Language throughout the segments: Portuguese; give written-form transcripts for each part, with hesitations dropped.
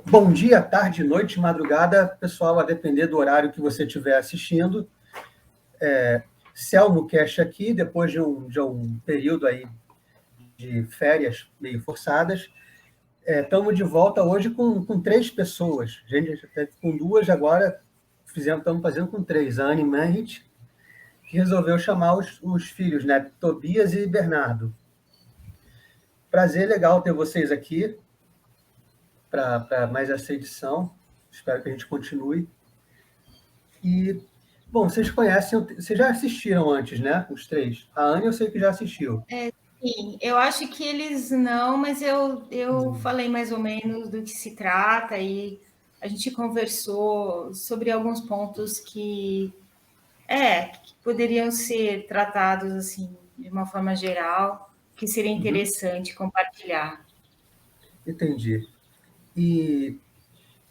Bom dia, tarde, noite, madrugada, pessoal, a depender do horário que você estiver assistindo. Selmo Cash aqui, depois de um período aí de férias meio forçadas. Estamos de volta hoje com 3 pessoas. A gente até com 2 agora, estamos fazendo com 3. A Anne Manhit, que resolveu chamar os filhos, né? Tobias e Bernardo. Prazer, legal ter vocês aqui para mais essa edição. Espero que a gente continue. E, bom, vocês já assistiram antes, né? Os 3. A Anne eu sei que já assistiu. Sim, eu acho que eles não, mas eu falei mais ou menos do que se trata e a gente conversou sobre alguns pontos que poderiam ser tratados assim de uma forma geral, que seria interessante compartilhar. Entendi. E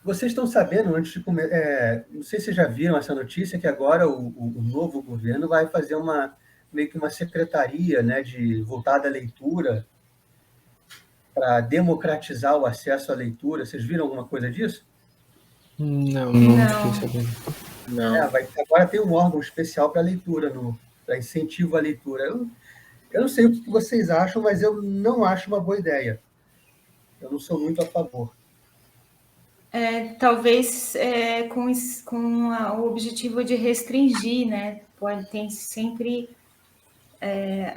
vocês estão sabendo, antes de começar, não sei se vocês já viram essa notícia, que agora o novo governo vai fazer meio que uma secretaria, né, voltada à leitura, para democratizar o acesso à leitura. Vocês viram alguma coisa disso? Não fiquei sabendo. Não. Agora tem um órgão especial para leitura, para incentivo à leitura. Eu não sei o que vocês acham, mas eu não acho uma boa ideia. Eu não sou muito a favor. Talvez com o objetivo de restringir, né? Tem sempre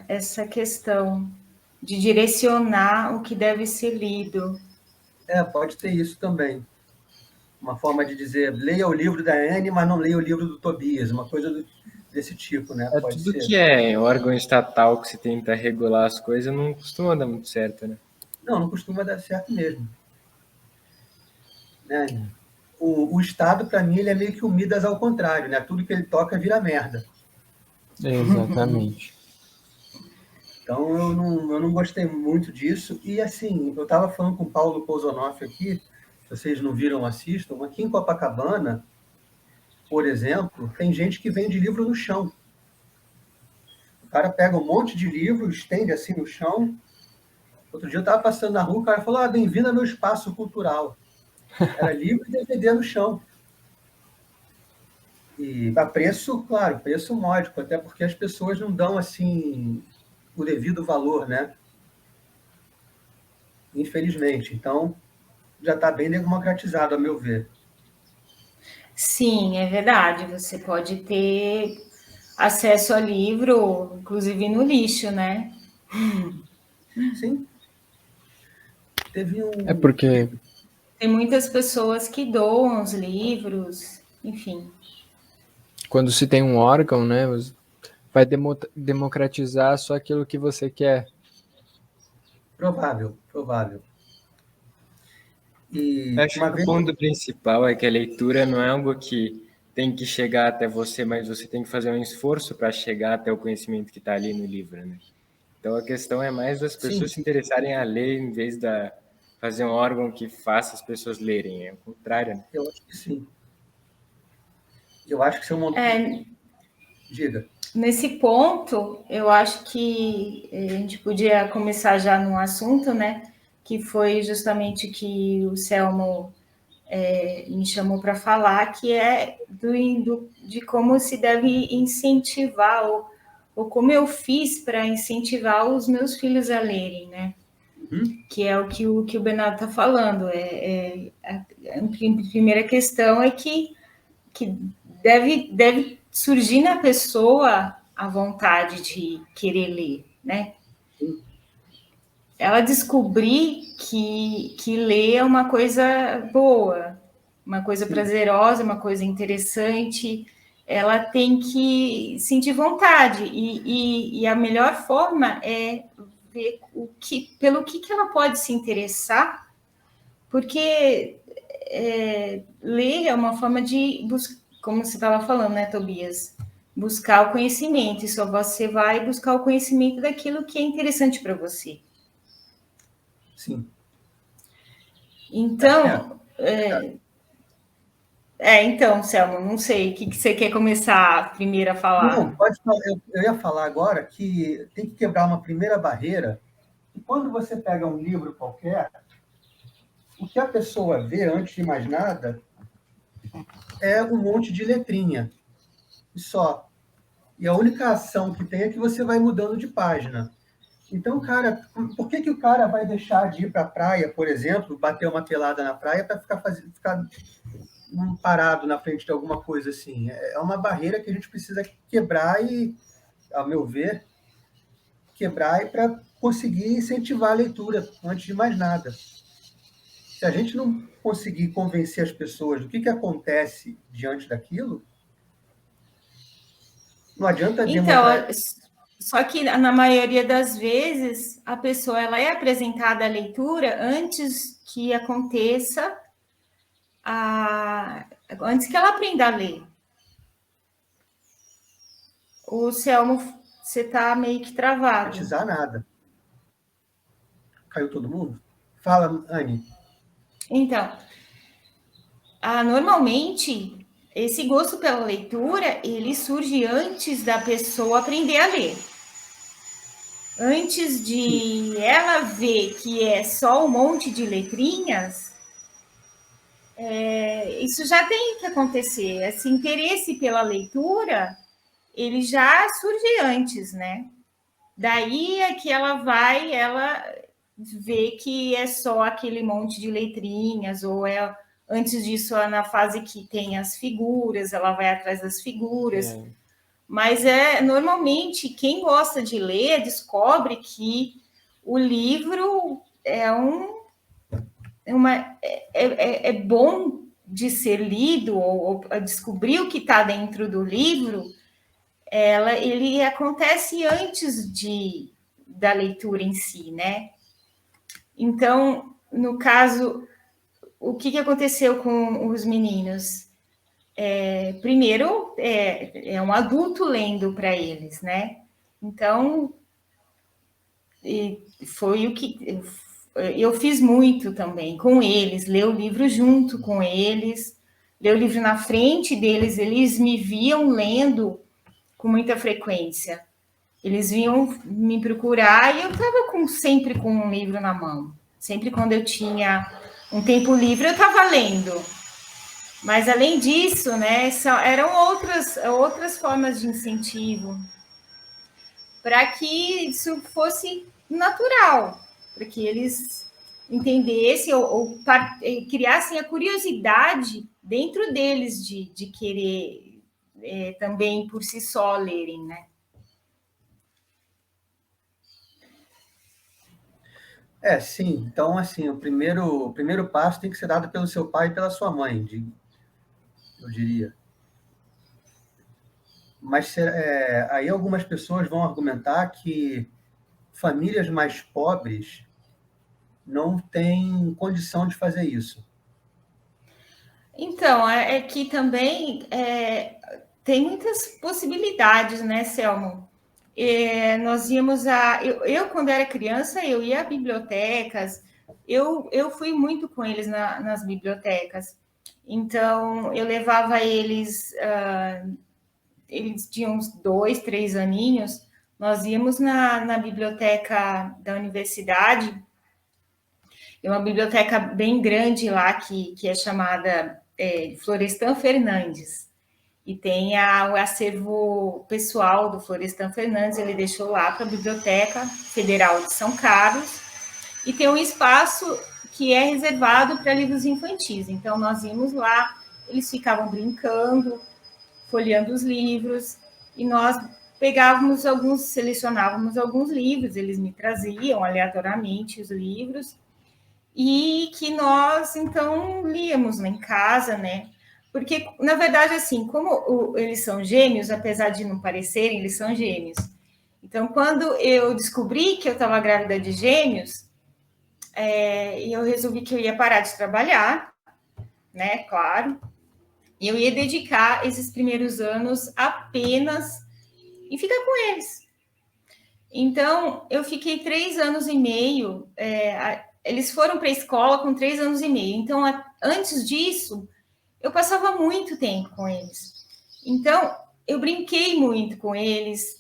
essa questão de direcionar o que deve ser lido. Pode ter isso também. Uma forma de dizer, leia o livro da Anne, mas não leia o livro do Tobias, uma coisa desse tipo, né? Pode Tudo ser. Que é órgão estatal que se tenta regular as coisas não costuma dar muito certo, né? Não costuma dar certo mesmo. Né? O Estado, para mim, ele é meio que um Midas ao contrário, né? Tudo que ele toca vira merda. Exatamente. Então, eu não gostei muito disso. E, assim, eu estava falando com o Paulo Pousonoff aqui, se vocês não viram, assistam. Aqui em Copacabana, por exemplo, tem gente que vende livro no chão. O cara pega um monte de livro, estende assim no chão. Outro dia eu estava passando na rua, o cara falou, bem-vindo ao meu espaço cultural. Era livro e DVD no chão. E a preço, claro, preço módico, até porque as pessoas não dão, assim, o devido valor, né? Infelizmente. Então, já está bem democratizado, a meu ver. Sim, é verdade. Você pode ter acesso a livro, inclusive no lixo, né? Sim. Porque tem muitas pessoas que doam os livros, enfim. Quando se tem um órgão, né, vai democratizar só aquilo que você quer. Provável. E acho que o ponto principal é que a leitura não é algo que tem que chegar até você, mas você tem que fazer um esforço para chegar até o conhecimento que está ali no livro, né? Então a questão é mais das pessoas se interessarem a ler em vez de fazer um órgão que faça as pessoas lerem. É o contrário, né? Eu acho que sim. Eu acho que se eu Diga. Nesse ponto, eu acho que a gente podia começar já num assunto, né? Que foi justamente que o Selmo me chamou para falar, que é de como se deve incentivar, ou como eu fiz para incentivar os meus filhos a lerem, né? Que é o que o Bernardo está falando. A primeira questão é que deve surgir na pessoa a vontade de querer ler, né? Ela descobrir que ler é uma coisa boa, uma coisa prazerosa, uma coisa interessante, ela tem que sentir vontade. E a melhor forma é ver pelo que ela pode se interessar, porque ler é uma forma de buscar, como você estava falando, né, Tobias? Buscar o conhecimento, e só você vai buscar o conhecimento daquilo que é interessante para você. Sim. Então, Então, Selma, não sei, o que você quer começar primeiro a falar? Não, pode falar. Eu ia falar agora que tem que quebrar uma primeira barreira. E quando você pega um livro qualquer, o que a pessoa vê, antes de mais nada, é um monte de letrinha. E só. E a única ação que tem é que você vai mudando de página. Então, cara, por que o cara vai deixar de ir para a praia, por exemplo, bater uma pelada na praia para ficar parado na frente de alguma coisa assim? É uma barreira que a gente precisa quebrar e, ao meu ver, quebrar e para conseguir incentivar a leitura, antes de mais nada. Se a gente não conseguir convencer as pessoas do que acontece diante daquilo, não adianta Então, demonstrar. só que na maioria das vezes a pessoa ela é apresentada à leitura antes que aconteça antes que ela aprenda a ler. O Selmo, você está meio que travado. Batizar nada. Caiu todo mundo? Fala, Anne. Então, normalmente esse gosto pela leitura ele surge antes da pessoa aprender a ler. Antes de ela ver que é só um monte de letrinhas, isso já tem que acontecer. Esse interesse pela leitura, ele já surge antes, né? Daí é que ela vê que é só aquele monte de letrinhas, ou antes disso, na fase que tem as figuras, ela vai atrás das figuras. Mas normalmente quem gosta de ler descobre que o livro é bom de ser lido, ou descobrir o que está dentro do livro, ele acontece antes da leitura em si, né? Então, no caso, o que aconteceu com os meninos? Primeiro, é um adulto lendo para eles, né? Então, foi o que eu fiz muito também com eles, ler o livro junto com eles, ler o livro na frente deles, eles me viam lendo com muita frequência. Eles vinham me procurar e eu estava sempre com um livro na mão. Sempre quando eu tinha um tempo livre, eu estava lendo. Mas, além disso, né, eram outras formas de incentivo para que isso fosse natural, para que eles entendessem ou criassem a curiosidade dentro deles de querer também por si só lerem, né? Sim. Então, assim, o primeiro passo tem que ser dado pelo seu pai e pela sua mãe, eu diria. Mas aí algumas pessoas vão argumentar que famílias mais pobres não têm condição de fazer isso. Então, é que também tem muitas possibilidades, né, Selmo? Nós íamos eu, quando era criança, eu ia a bibliotecas, eu fui muito com eles nas bibliotecas. Então, eu levava eles tinham uns 2, 3 aninhos, nós íamos na biblioteca da universidade, é uma biblioteca bem grande lá, que é chamada Florestan Fernandes, e tem o acervo pessoal do Florestan Fernandes, ele deixou lá para a Biblioteca Federal de São Carlos, e tem um espaço que é reservado para livros infantis. Então, nós íamos lá, eles ficavam brincando, folheando os livros, e nós selecionávamos alguns livros, eles me traziam aleatoriamente os livros, e que nós, então, líamos em casa, né? Porque, na verdade, assim, como eles são gêmeos, apesar de não parecerem, eles são gêmeos. Então, quando eu descobri que eu estava grávida de gêmeos, eu resolvi que eu ia parar de trabalhar, né? Claro. E eu ia dedicar esses primeiros anos apenas em ficar com eles. Então, eu fiquei 3 anos e meio. Eles foram para a escola com 3 anos e meio. Então, antes disso, eu passava muito tempo com eles. Então, eu brinquei muito com eles.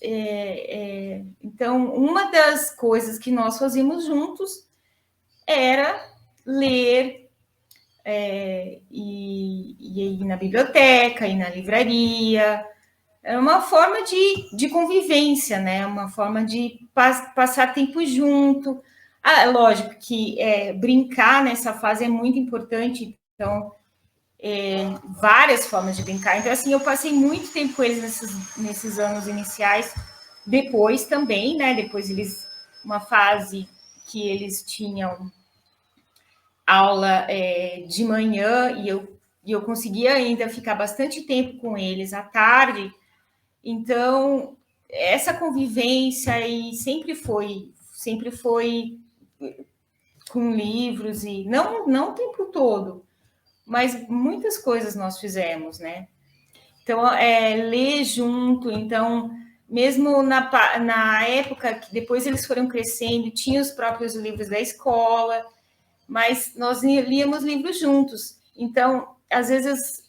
Então, uma das coisas que nós fazíamos juntos era ler, e ir na biblioteca, ir na livraria. É uma forma de convivência, né? Uma forma de passar tempo junto. Lógico que brincar nessa fase é muito importante, então, várias formas de brincar. Então, assim, eu passei muito tempo com eles nesses anos iniciais. Depois também, né? Depois uma fase que eles tinham aula de manhã e eu conseguia ainda ficar bastante tempo com eles à tarde. Então, essa convivência aí sempre foi com livros, e não o tempo todo, mas muitas coisas nós fizemos, né? Então, ler junto. Então, mesmo na época que depois eles foram crescendo, tinha os próprios livros da escola, mas nós líamos livros juntos. Então, às vezes,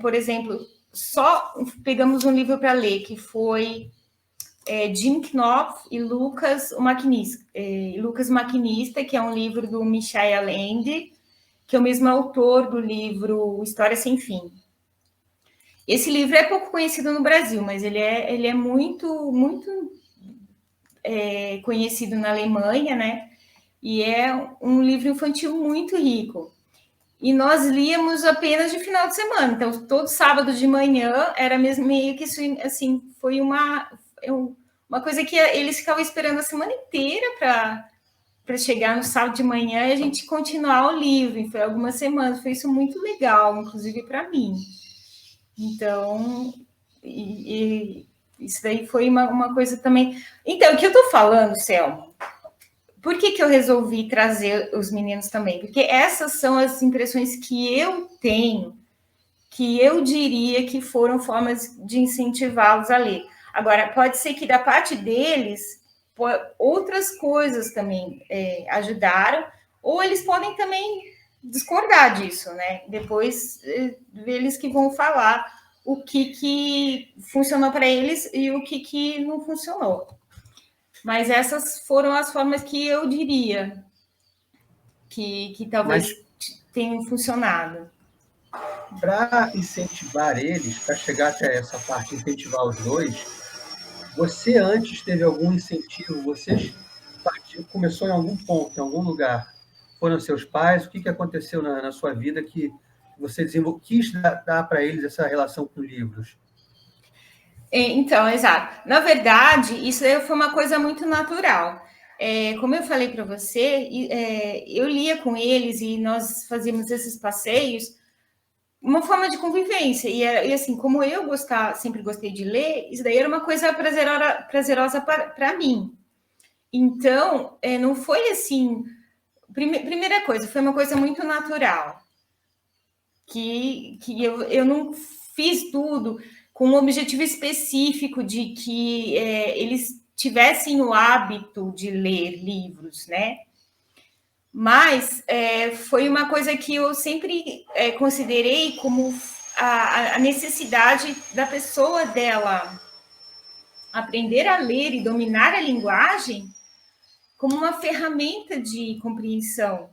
por exemplo, só pegamos um livro para ler, que foi Jim Knopf e Lucas o Maquinista. Lucas o Maquinista, que é um livro do Michael Ende, que é o mesmo autor do livro História Sem Fim. Esse livro é pouco conhecido no Brasil, mas ele é muito, muito conhecido na Alemanha, né? E é um livro infantil muito rico. E nós líamos apenas de final de semana. Então, todo sábado de manhã era mesmo meio que isso, assim, foi uma coisa que eles ficavam esperando a semana inteira para chegar no sábado de manhã e a gente continuar o livro. E foi algumas semanas, foi isso muito legal, inclusive para mim. Então, isso daí foi uma coisa também. Então, o que eu estou falando, Selma? Por que eu resolvi trazer os meninos também? Porque essas são as impressões que eu tenho, que eu diria que foram formas de incentivá-los a ler. Agora, pode ser que da parte deles, outras coisas também ajudaram, ou eles podem também discordar disso, né? Depois, eles que vão falar o que funcionou para eles e o que não funcionou. Mas essas foram as formas que eu diria que talvez tenham funcionado. Para incentivar eles, para chegar até essa parte, incentivar os dois, você antes teve algum incentivo? Você começou em algum ponto, em algum lugar? Foram seus pais? O que aconteceu na sua vida que você quis dar para eles essa relação com livros? Então, exato. Na verdade, isso foi uma coisa muito natural. Como eu falei para você, eu lia com eles e nós fazíamos esses passeios, uma forma de convivência. E assim, como eu sempre gostei de ler, isso daí era uma coisa prazerosa para mim. Então, não foi assim. Primeira coisa, foi uma coisa muito natural. Que eu não fiz tudo com um objetivo específico de que eles tivessem o hábito de ler livros, né? Mas foi uma coisa que eu sempre considerei como a necessidade da pessoa dela aprender a ler e dominar a linguagem como uma ferramenta de compreensão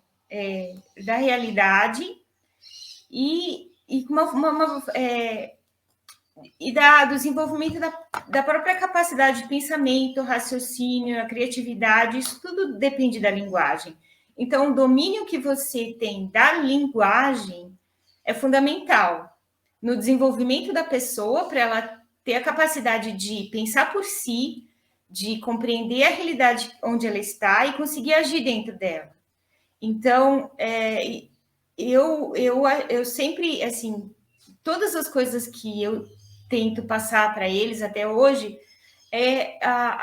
da realidade e do desenvolvimento da própria capacidade de pensamento, raciocínio, a criatividade, isso tudo depende da linguagem. Então, o domínio que você tem da linguagem é fundamental no desenvolvimento da pessoa, para ela ter a capacidade de pensar por si, de compreender a realidade onde ela está e conseguir agir dentro dela. Então, eu sempre, assim, todas as coisas que eu tento passar para eles até hoje é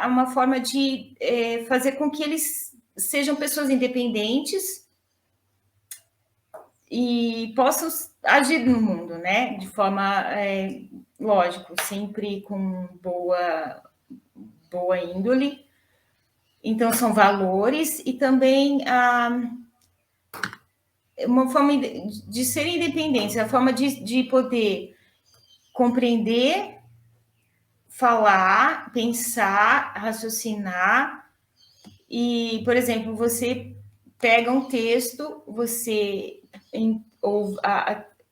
uma forma de fazer com que eles sejam pessoas independentes e possam agir no mundo, né? De forma, lógico, sempre com boa índole. Então, são valores e também uma forma de ser independente, a forma de poder compreender, falar, pensar, raciocinar. E, por exemplo, você pega um texto, você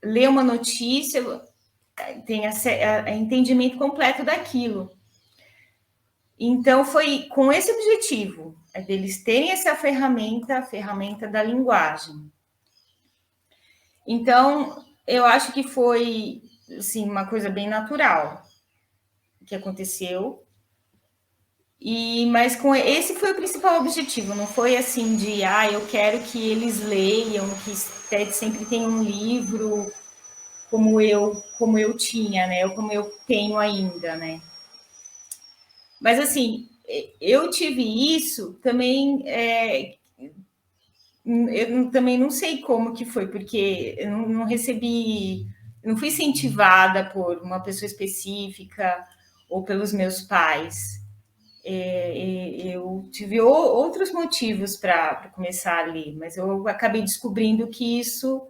lê uma notícia, tem entendimento completo daquilo. Então, foi com esse objetivo, deles terem essa ferramenta, a ferramenta da linguagem. Então, eu acho que foi, assim, uma coisa bem natural que aconteceu. Mas esse foi o principal objetivo, não foi assim de, eu quero que eles leiam, que sempre tenha um livro como eu tinha, né? Ou como eu tenho ainda, né? Mas, assim, eu tive isso também, eu também não sei como que foi, porque eu não recebi, eu não fui incentivada por uma pessoa específica ou pelos meus pais. Eu tive outros motivos para começar a ler, mas eu acabei descobrindo que isso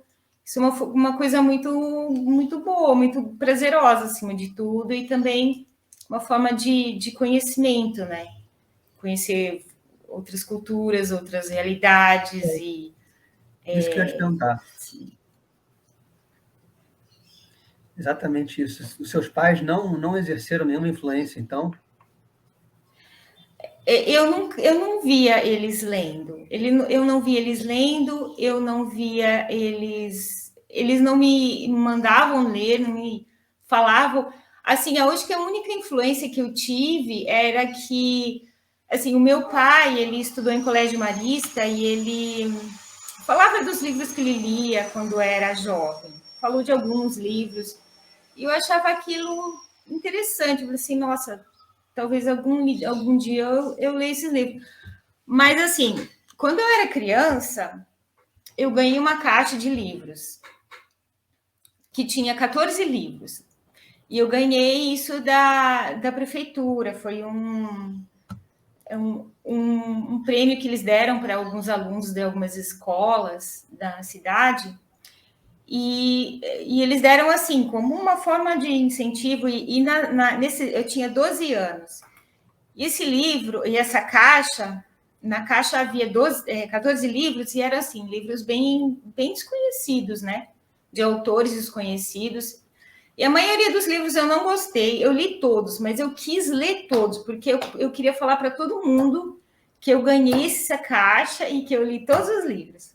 é uma coisa muito, muito boa, muito prazerosa, acima de tudo, e também uma forma de conhecimento, né? Conhecer outras culturas, outras realidades e... Isso que eu ia te perguntar. Exatamente isso. Os seus pais não exerceram nenhuma influência, então? Eu não via eles lendo. Eu não via eles lendo, eu não via eles. Eles não me mandavam ler, não me falavam. Assim, acho que a única influência que eu tive era que, assim, o meu pai, ele estudou em colégio marista e ele falava dos livros que ele lia quando era jovem. Falou de alguns livros. E eu achava aquilo interessante. Eu falei assim, nossa, talvez algum dia eu leia esse livro. Mas, assim, quando eu era criança, eu ganhei uma caixa de livros, que tinha 14 livros. E eu ganhei isso da prefeitura. Foi um prêmio que eles deram para alguns alunos de algumas escolas da cidade. E eles deram assim, como uma forma de incentivo. Eu tinha 12 anos. E esse livro, e essa caixa, na caixa havia 14 livros, e eram assim, livros bem, bem desconhecidos, né? De autores desconhecidos. E a maioria dos livros eu não gostei, eu li todos, mas eu quis ler todos, porque eu queria falar para todo mundo que eu ganhei essa caixa e que eu li todos os livros.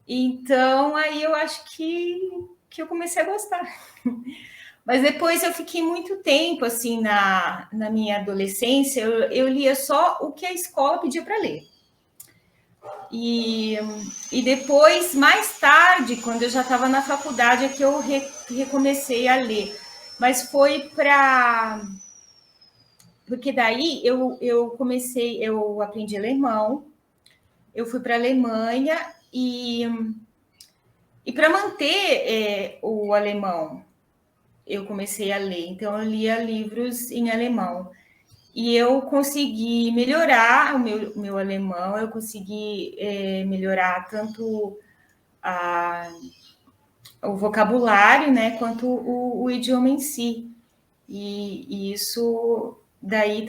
Então, aí eu acho que eu comecei a gostar. Mas depois eu fiquei muito tempo, assim, na minha adolescência, eu lia só o que a escola pedia para ler. E depois, mais tarde, quando eu já estava na faculdade, é que eu recomecei a ler. Mas foi para... Porque daí eu aprendi alemão, eu fui para a Alemanha e para manter o alemão, eu comecei a ler. Então, eu lia livros em alemão. E eu consegui melhorar o meu alemão, eu consegui melhorar tanto o vocabulário, né, quanto o idioma em si. E isso, daí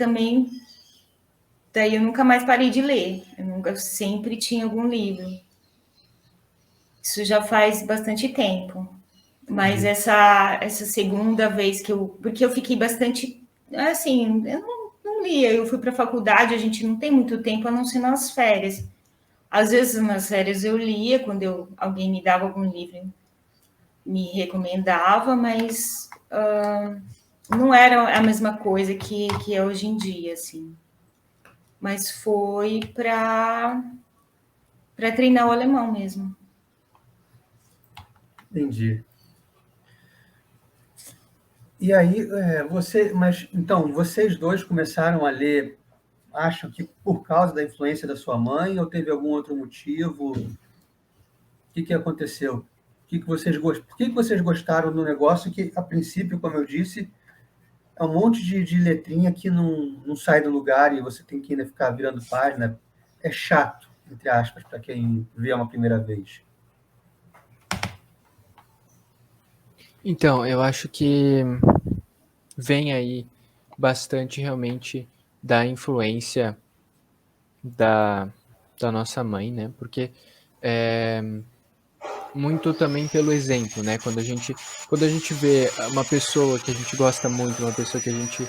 eu nunca mais parei de ler. Eu sempre tinha algum livro. Isso já faz bastante tempo. Mas essa segunda vez porque eu fiquei bastante, assim, eu não lia, eu fui para a faculdade, a gente não tem muito tempo, a não ser nas férias. Às vezes, nas férias, eu lia, quando alguém me dava algum livro, me recomendava, mas não era a mesma coisa que é hoje em dia, assim. Mas foi para treinar o alemão mesmo. Entendi. E aí, então, vocês dois começaram a ler, acham que por causa da influência da sua mãe, ou teve algum outro motivo? O que aconteceu? Por que vocês gostaram do negócio que, a princípio, como eu disse, é um monte de letrinha que não sai do lugar e você tem que ainda ficar virando página? É chato, entre aspas, para quem vê uma primeira vez. Então, eu acho que vem aí bastante realmente da influência da, da nossa mãe, né? Porque é, muito também pelo exemplo, né? Quando a gente vê uma pessoa que a gente gosta muito, uma pessoa que a gente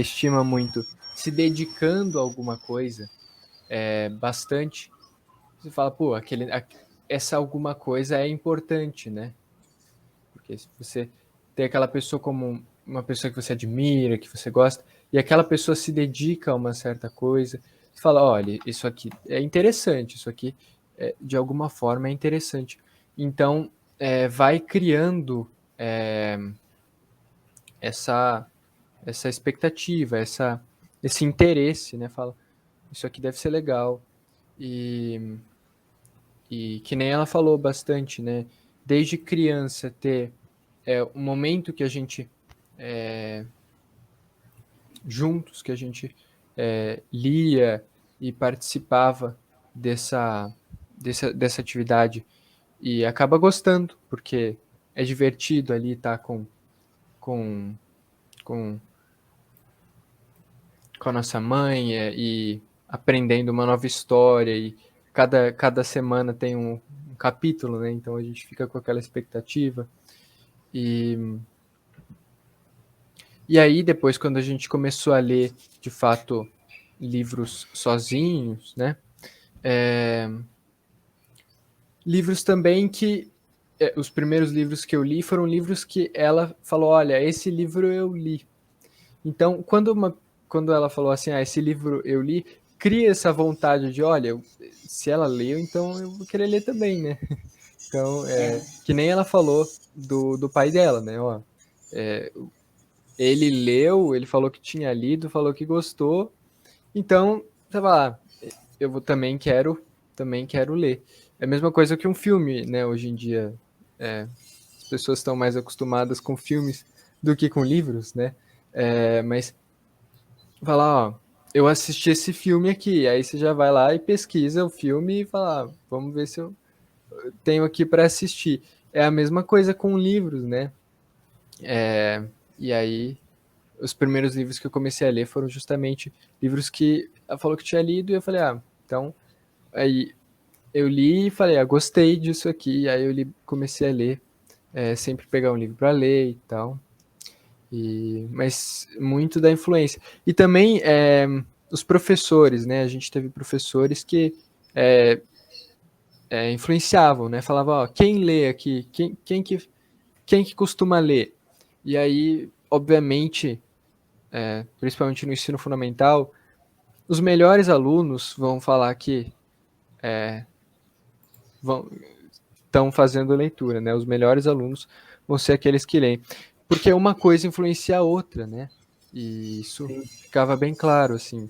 estima muito, se dedicando a alguma coisa bastante, você fala, pô, essa alguma coisa é importante, né? Porque se você tem aquela pessoa como uma pessoa que você admira, que você gosta, e aquela pessoa se dedica a uma certa coisa, você fala, olha, isso aqui é interessante, isso aqui de alguma forma é interessante. Então, vai criando é, essa, essa expectativa, esse interesse, né? Fala, isso aqui deve ser legal. E, e que nem ela falou bastante, né? Desde criança ter um momento que a gente juntos, que a gente lia e participava dessa atividade e acaba gostando, porque é divertido ali estar com, com, com a nossa mãe e aprendendo uma nova história e cada semana tem um capítulo, né? Então a gente fica com aquela expectativa e E aí, depois, quando a gente começou a ler, de fato, livros sozinhos, né? É, livros também que. Os primeiros livros que eu li foram livros que ela falou: olha, esse livro eu li. Então, quando ela falou assim: ah, esse livro eu li, cria essa vontade de: olha, se ela leu, então eu vou querer ler também, né? Então, que nem ela falou do pai dela, né? Ó, é, ele leu, ele falou que tinha lido, falou que gostou. Então, você fala, também quero ler. É a mesma coisa que um filme, né? Hoje em dia, as pessoas estão mais acostumadas com filmes do que com livros, né? Mas falar, ó, eu assisti esse filme aqui, aí você já vai lá e pesquisa o filme e fala, vamos ver se eu tenho aqui para assistir. É a mesma coisa com livros, né? E aí os primeiros livros que eu comecei a ler foram justamente livros que ela falou que tinha lido e eu falei, então, aí eu li e falei, gostei disso aqui, aí comecei a ler, sempre pegar um livro para ler e tal, mas muito da influência. E também os professores, né, a gente teve professores que influenciavam, né, falavam, ó, quem lê aqui, quem que costuma ler? E aí, obviamente, principalmente no ensino fundamental, os melhores alunos vão falar que estão fazendo leitura, né? Os melhores alunos vão ser aqueles que leem. Porque uma coisa influencia a outra, né? E isso Sim. ficava bem claro, assim.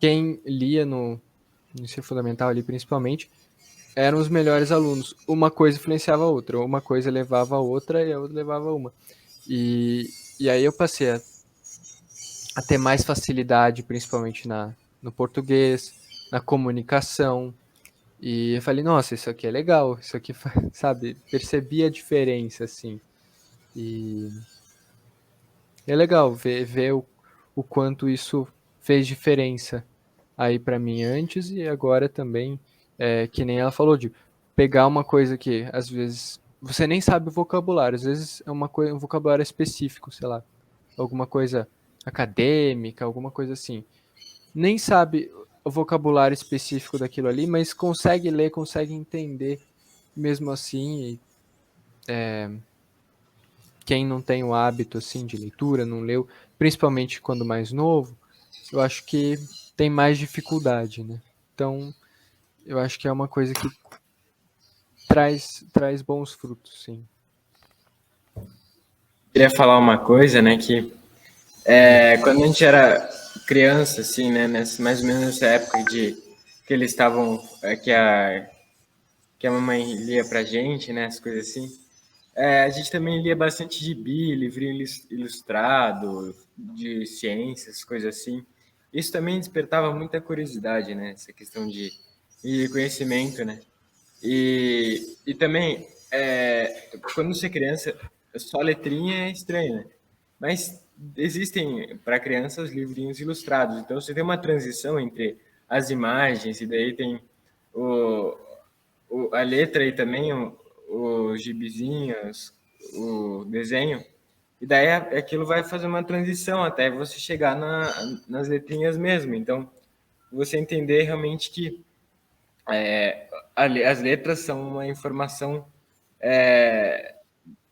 Quem lia no ensino fundamental ali, principalmente, eram os melhores alunos. Uma coisa influenciava a outra, uma coisa levava a outra e a outra levava a uma. E aí eu passei a ter mais facilidade, principalmente no português, na comunicação. E eu falei, nossa, isso aqui é legal, isso aqui, sabe, percebi a diferença, assim. E é legal ver o quanto isso fez diferença aí para mim antes e agora também, que nem ela falou, de pegar uma coisa que às vezes você nem sabe o vocabulário, às vezes é um vocabulário específico, sei lá, alguma coisa acadêmica, alguma coisa assim. Nem sabe o vocabulário específico daquilo ali, mas consegue ler, consegue entender mesmo assim. E quem não tem o hábito assim de leitura, não leu, principalmente quando mais novo, eu acho que tem mais dificuldade, né? Então, eu acho que é uma coisa que traz bons frutos, sim. Queria falar uma coisa, né, que quando a gente era criança, assim, né, mais ou menos nessa época de que eles estavam, que a mamãe lia pra gente, né, as coisas assim, a gente também lia bastante gibi, livrinho ilustrado, de ciências, coisas assim. Isso também despertava muita curiosidade, né, essa questão de conhecimento, né. E também, quando você é criança, só letrinha é estranho, né? Mas existem para crianças livrinhos ilustrados, então você tem uma transição entre as imagens, e daí tem o, a letra e também os gibizinhos, o desenho, e daí aquilo vai fazer uma transição até você chegar nas letrinhas mesmo. Então, você entender realmente que as letras são uma informação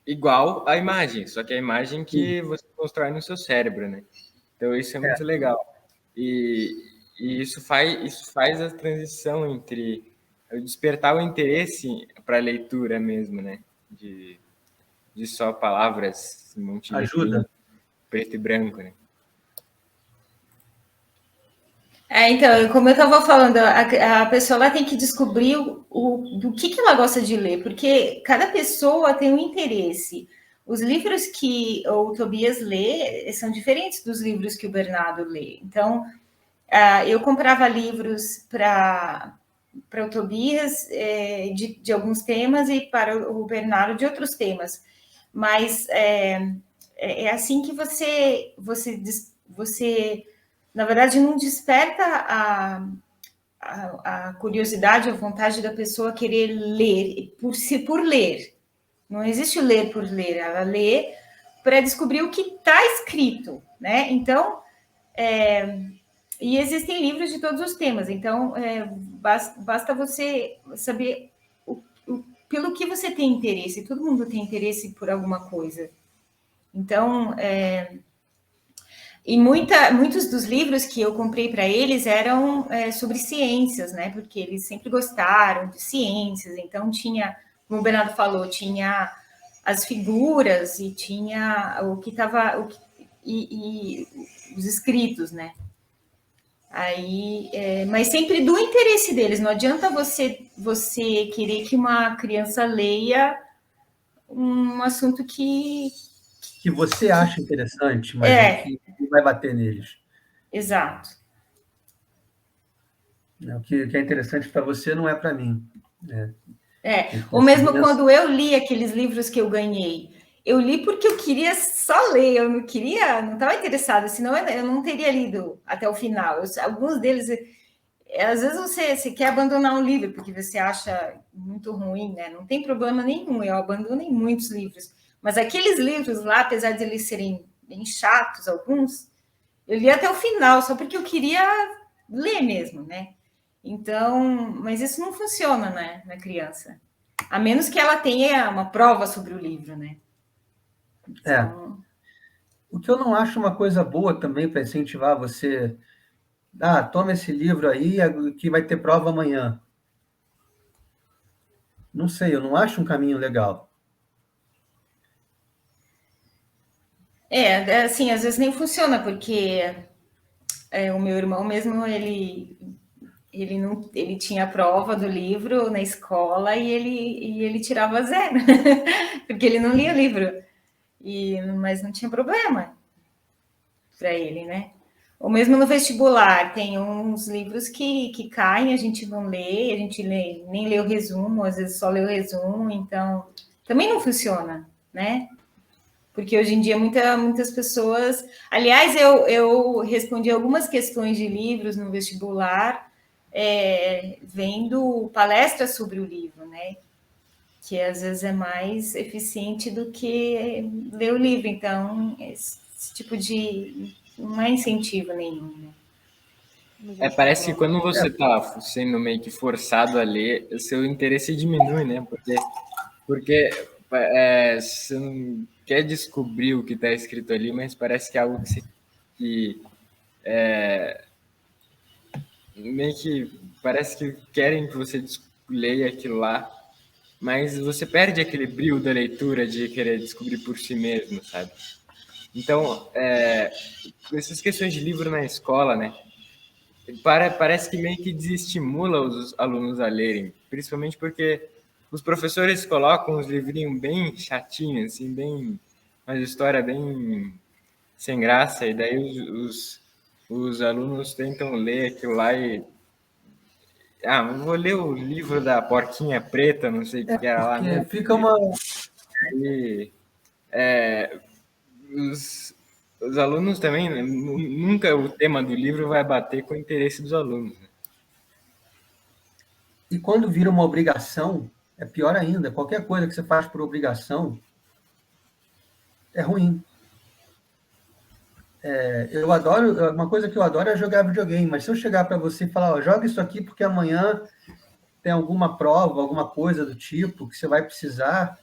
igual à imagem, só que a imagem que você constrói no seu cérebro, né? Então, isso é muito legal. E isso faz a transição entre despertar o interesse para a leitura mesmo, né? De só palavras, um monte de letrinha, preto e branco, né? Então, como eu estava falando, a pessoa ela tem que descobrir do que ela gosta de ler, porque cada pessoa tem um interesse. Os livros que o Tobias lê são diferentes dos livros que o Bernardo lê. Então, eu comprava livros para o Tobias de alguns temas e para o Bernardo de outros temas. Mas é assim que você na verdade, não desperta a curiosidade, a vontade da pessoa querer ler por ler. Não existe o ler por ler, ela lê para descobrir o que está escrito, né? Então, e existem livros de todos os temas, então basta você saber pelo que você tem interesse. Todo mundo tem interesse por alguma coisa. Então, e muitos dos livros que eu comprei para eles eram sobre ciências, né? Porque eles sempre gostaram de ciências. Então tinha, como o Bernardo falou, tinha as figuras e tinha o que estava e os escritos, né? Aí, mas sempre do interesse deles. Não adianta você querer que uma criança leia um assunto que você acha interessante, mas que não vai bater neles. Exato. O que é interessante para você não é para mim. Ou mesmo quando eu li aqueles livros que eu ganhei, eu li porque eu queria só ler, eu não estava interessada, senão eu não teria lido até o final. Alguns deles, às vezes você quer abandonar um livro porque você acha muito ruim, né? Não tem problema nenhum, eu abandonei muitos livros. Mas aqueles livros lá, apesar de eles serem bem chatos, alguns, eu li até o final, só porque eu queria ler mesmo, né? Então, mas isso não funciona, né, na criança. A menos que ela tenha uma prova sobre o livro, né? Então... O que eu não acho uma coisa boa também para incentivar você... toma esse livro aí que vai ter prova amanhã. Não sei, eu não acho um caminho legal. Assim, às vezes nem funciona, porque o meu irmão mesmo, ele tinha a prova do livro na escola e ele tirava 0, porque ele não lia o livro. Mas não tinha problema para ele, né? Ou mesmo no vestibular, tem uns livros que caem, a gente não lê, a gente nem lê o resumo, às vezes só lê o resumo, então também não funciona, né? Porque hoje em dia muitas pessoas... Aliás, eu respondi algumas questões de livros no vestibular vendo palestras sobre o livro, né? Que às vezes é mais eficiente do que ler o livro. Então, esse tipo de... não é incentivo nenhum, né? Parece que quando você está sendo meio que forçado a ler, o seu interesse diminui, né? Porque você não quer descobrir o que está escrito ali, mas parece que é algo que meio que parece que querem que você leia aquilo lá, mas você perde aquele brilho da leitura de querer descobrir por si mesmo, sabe? Então, essas questões de livro na escola, né? Parece que meio que desestimula os alunos a lerem, principalmente porque os professores colocam uns livrinhos bem chatinhos, assim, bem... uma história bem sem graça, e daí os alunos tentam ler aquilo lá e... eu vou ler o livro da Porquinha Preta, não sei o que era lá mesmo. Fica uma... Os alunos também, né, nunca o tema do livro vai bater com o interesse dos alunos. Né? E quando vira uma obrigação, é pior ainda. Qualquer coisa que você faz por obrigação é ruim. Eu adoro, uma coisa que eu adoro é jogar videogame, mas se eu chegar para você e falar, ó, joga isso aqui porque amanhã tem alguma prova, alguma coisa do tipo que você vai precisar,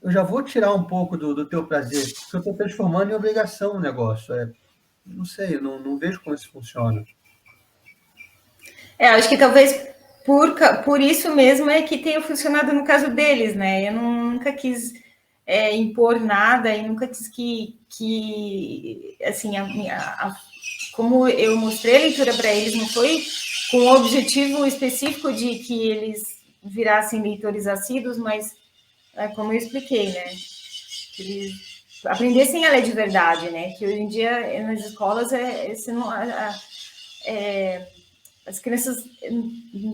eu já vou tirar um pouco do teu prazer, porque eu estou transformando em obrigação o negócio. Não sei, não vejo como isso funciona. Acho que talvez por isso mesmo é que tenha funcionado no caso deles, né? Eu nunca quis impor nada e nunca quis que assim, como eu mostrei a leitura para eles, não foi com o objetivo específico de que eles virassem leitores assíduos, mas como eu expliquei, né? Que eles aprendessem a ler de verdade, né? Que hoje em dia nas escolas as crianças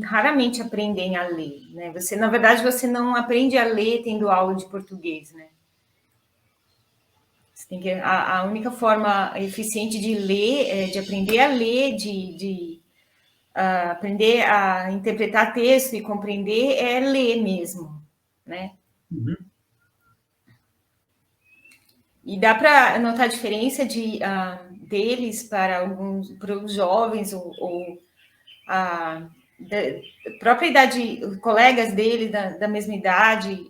raramente aprendem a ler, né? Na verdade, você não aprende a ler tendo aula de português, né? Você tem que, a única forma eficiente de ler, de aprender a ler, de aprender a interpretar texto e compreender é ler mesmo, né? Uhum. E dá para notar a diferença deles para os jovens ou da própria idade, colegas dele da mesma idade,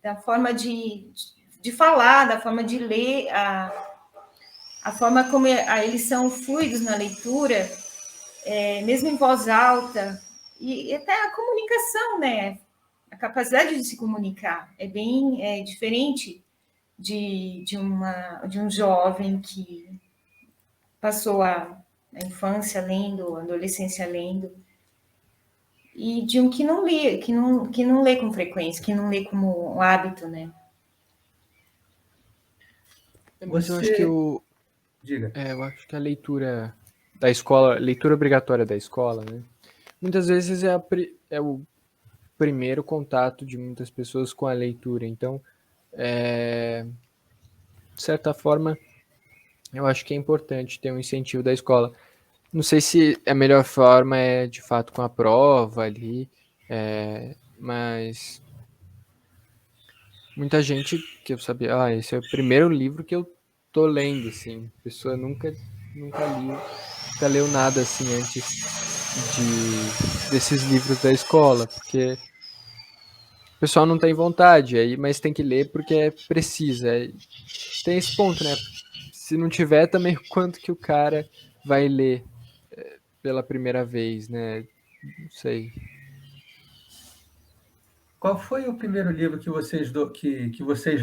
da forma de falar, da forma de ler, a forma como eles são fluidos na leitura, mesmo em voz alta, e até a comunicação, né? A capacidade de se comunicar é bem diferente de um jovem que passou a infância lendo, a adolescência lendo, e de um que não lê, que não lê com frequência, que não lê como um hábito, né? Mas eu acho que Diga. eu acho que a leitura da escola, leitura obrigatória da escola, né? Muitas vezes é o primeiro contato de muitas pessoas com a leitura. Então, de certa forma, eu acho que é importante ter um incentivo da escola. Não sei se a melhor forma é, de fato, com a prova ali, mas muita gente que eu sabia, esse é o primeiro livro que eu tô lendo, assim. A pessoa nunca leu nada, assim, antes desses livros da escola, porque o pessoal não tem vontade, mas tem que ler porque precisa. Tem esse ponto, né? Se não tiver, também quanto que o cara vai ler pela primeira vez, né? Não sei. Qual foi o primeiro livro que vocês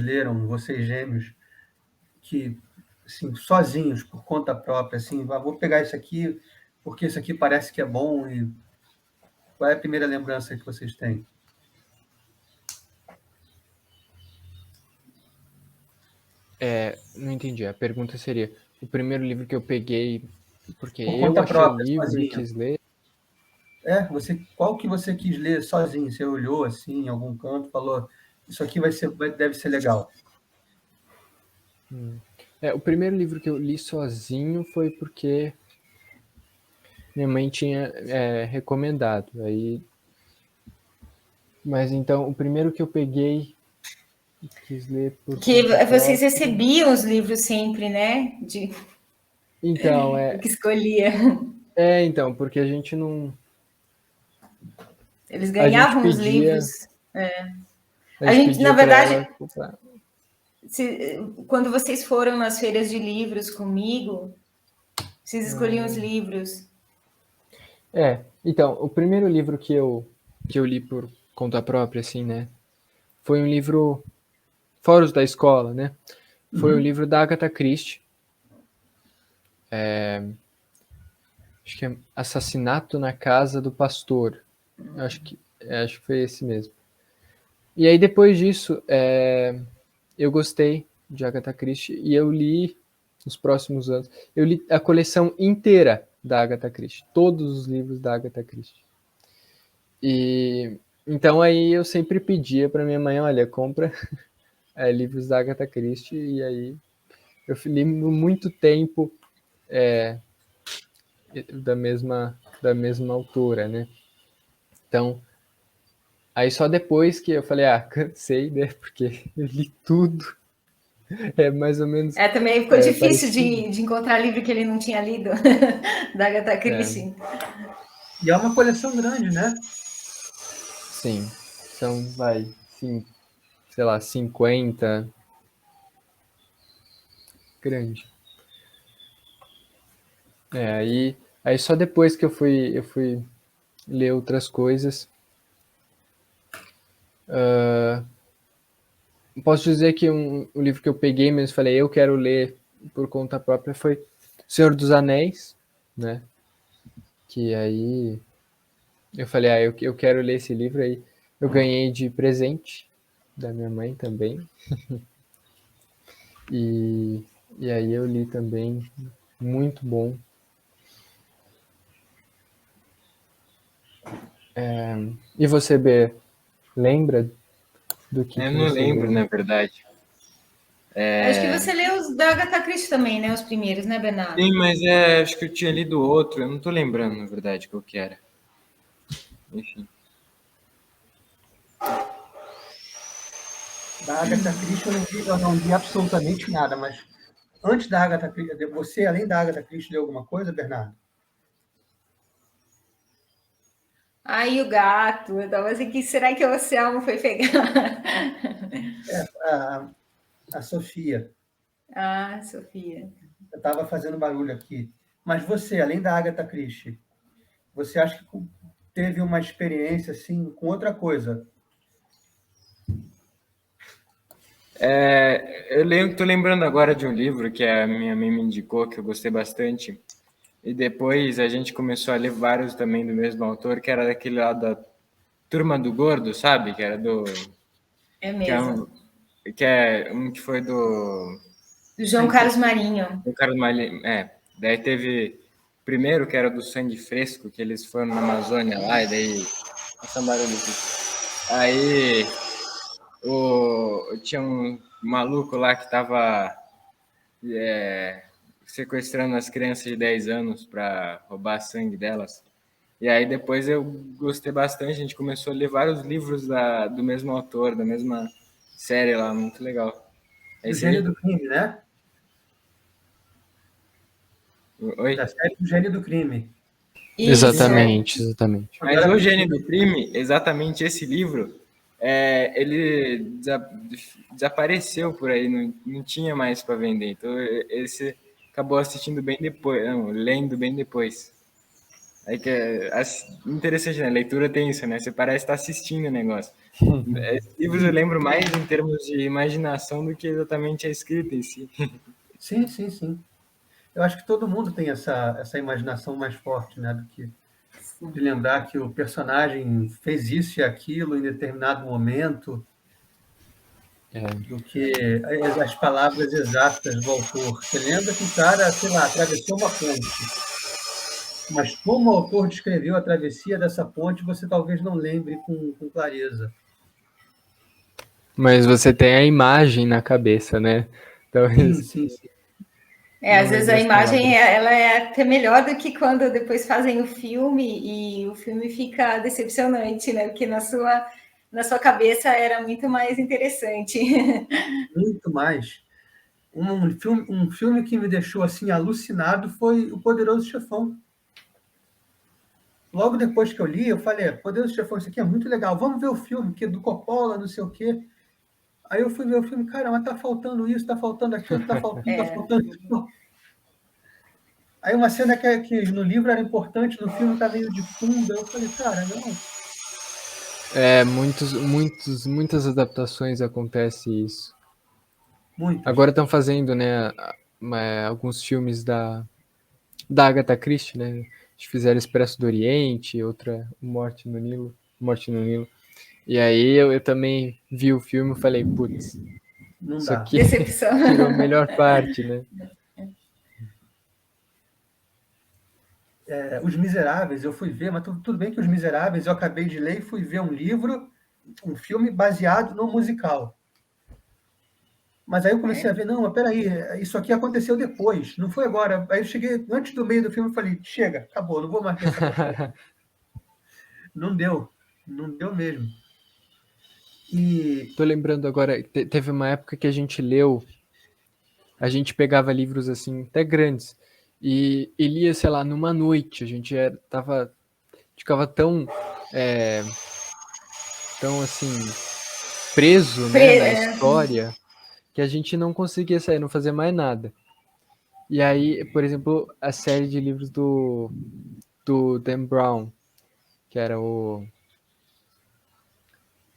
leram, vocês gêmeos, que assim, sozinhos, por conta própria, assim, vou pegar isso aqui porque isso aqui parece que é bom e qual é a primeira lembrança que vocês têm? Não entendi. A pergunta seria: o primeiro livro que eu peguei porque Por eu conta achei o própria, livro e sozinho. quis ler? Qual que você quis ler sozinho? Você olhou assim em algum canto, falou, isso aqui deve ser legal. O primeiro livro que eu li sozinho foi porque minha mãe tinha recomendado. Mas então, o primeiro que eu peguei e quis ler por Que conta vocês própria... recebiam os livros sempre, né? Então, O que escolhia. então, porque a gente não... Eles A gente ganhavam os livros. pedia... A gente Na pedia para verdade, ela comprar. quando vocês foram nas feiras de livros comigo, vocês escolhiam os livros. Então, o primeiro livro que eu li por conta própria, assim, né? Foi um livro fora os da escola, né? Foi o livro da Agatha Christie. Acho que é Assassinato na Casa do Pastor. Acho que foi esse mesmo. E aí, depois disso, eu gostei de Agatha Christie e eu li, nos próximos anos, eu li a coleção inteira da Agatha Christie. Todos os livros da Agatha Christie. E então aí eu sempre pedia para minha mãe, olha, compra livros da Agatha Christie, e aí eu li muito tempo da mesma autora, né? Então, aí só depois que eu falei, cansei, né? Porque eu li tudo. É mais ou menos Também ficou difícil parecido. de encontrar livro que ele não tinha lido, da Agatha Christie. E é uma coleção grande, né? Sim, são, sei lá, 50. Grande. Aí só depois que eu fui ler outras coisas. Posso dizer que um livro que eu peguei, mas falei, eu quero ler por conta própria, foi Senhor dos Anéis, né? Que aí eu falei, eu quero ler esse livro aí. Eu ganhei de presente da minha mãe também. E aí eu li também, muito bom. E você, B, lembra do que Eu não você lembro, leu? na verdade. Acho que você leu os da Agatha Christie também, né? Os primeiros, né, Bernardo? Sim, mas acho que eu tinha lido outro, eu não tô lembrando, na verdade, qual que era. Enfim. Da Agatha Christie eu não li absolutamente nada, mas antes da Agatha Christie, você, além da Agatha Christie, leu alguma coisa, Bernardo? Aí o gato, eu tava assim, que será que o Anselmo foi pegar? A Sofia. Ah, Sofia. Eu estava fazendo barulho aqui. Mas você, além da Agatha Christie, você acha que teve uma experiência assim com outra coisa? Tô lembrando agora de um livro que a minha mãe me indicou, que eu gostei bastante. E depois a gente começou a ler vários também do mesmo autor, que era daquele lá da Turma do Gordo, sabe? Que era do. É Que é mesmo. um que foi do. Do João Carlos Marinho. Do Carlos Marinho. Daí teve o primeiro, que era do Sangue Fresco, que eles foram na Amazônia lá, e daí. Essa barulho aqui. Aí tinha um maluco lá que tava sequestrando as crianças de 10 anos para roubar sangue delas. E aí depois eu gostei bastante, a gente começou a ler vários livros do mesmo autor, da mesma série lá, muito legal. Do Esse Gênio aí... do Crime, né? Oi? Da série do Gênio do Crime. Isso. Exatamente. Mas Agora, o Gênio do Crime, exatamente esse livro, ele desapareceu por aí, não tinha mais para vender. Então esse acabou assistindo bem depois, não, lendo bem depois. Aí que interessante, né? A leitura tem isso, né? Você parece estar assistindo o negócio. Esses livros eu lembro mais em termos de imaginação do que exatamente a escrita em si. sim, sim, sim. Eu acho que todo mundo tem essa imaginação mais forte, né? Do que de lembrar que o personagem fez isso e aquilo em determinado momento, do que as palavras exatas do autor. Você lembra que o cara, sei lá, atravessou uma ponte, mas como o autor descreveu a travessia dessa ponte, você talvez não lembre com clareza. Mas você tem a imagem na cabeça, né? Sim, Talvez sim, sim. não Às vezes lembre a as imagem palavras. ela é até melhor do que quando depois fazem o filme e o filme fica decepcionante, né? Porque na sua cabeça era muito mais interessante. Muito mais. Um filme que me deixou assim alucinado foi O Poderoso Chefão. Logo depois que eu li, eu falei, Poderoso Chefão, isso aqui é muito legal, vamos ver o filme, que é do Coppola, não sei o quê. Aí eu fui ver o filme, cara, mas tá faltando isso, tá faltando aquilo, tá faltando, tá faltando aquilo. Aí uma cena que no livro era importante, no filme tá meio de fundo. Aí eu falei, cara, não. Muitas adaptações acontece isso. Muitas. Agora estão fazendo, né, alguns filmes da Agatha Christie, né? Eles fizeram Expresso do Oriente, outra Morte no Nilo. Morte no Nilo. E aí eu também vi o filme e falei, putz, Não isso dá. aqui Decepção. tirou a melhor parte, né? Os Miseráveis, eu fui ver, mas tudo bem que Os Miseráveis eu acabei de ler e fui ver um livro, um filme baseado no musical. Mas aí eu comecei a ver, não, mas peraí, isso aqui aconteceu depois, não foi agora. Aí eu cheguei, antes do meio do filme, e falei, chega, acabou, não vou mais ver essa porcaria. Não deu, não deu mesmo. E Tô lembrando agora, teve uma época que a gente pegava livros assim, até grandes, e lia, sei lá, numa noite. A gente ficava tão assim, preso, né, na história, que a gente não conseguia sair, não fazia mais nada. E aí, por exemplo, a série de livros do Dan Brown, que era o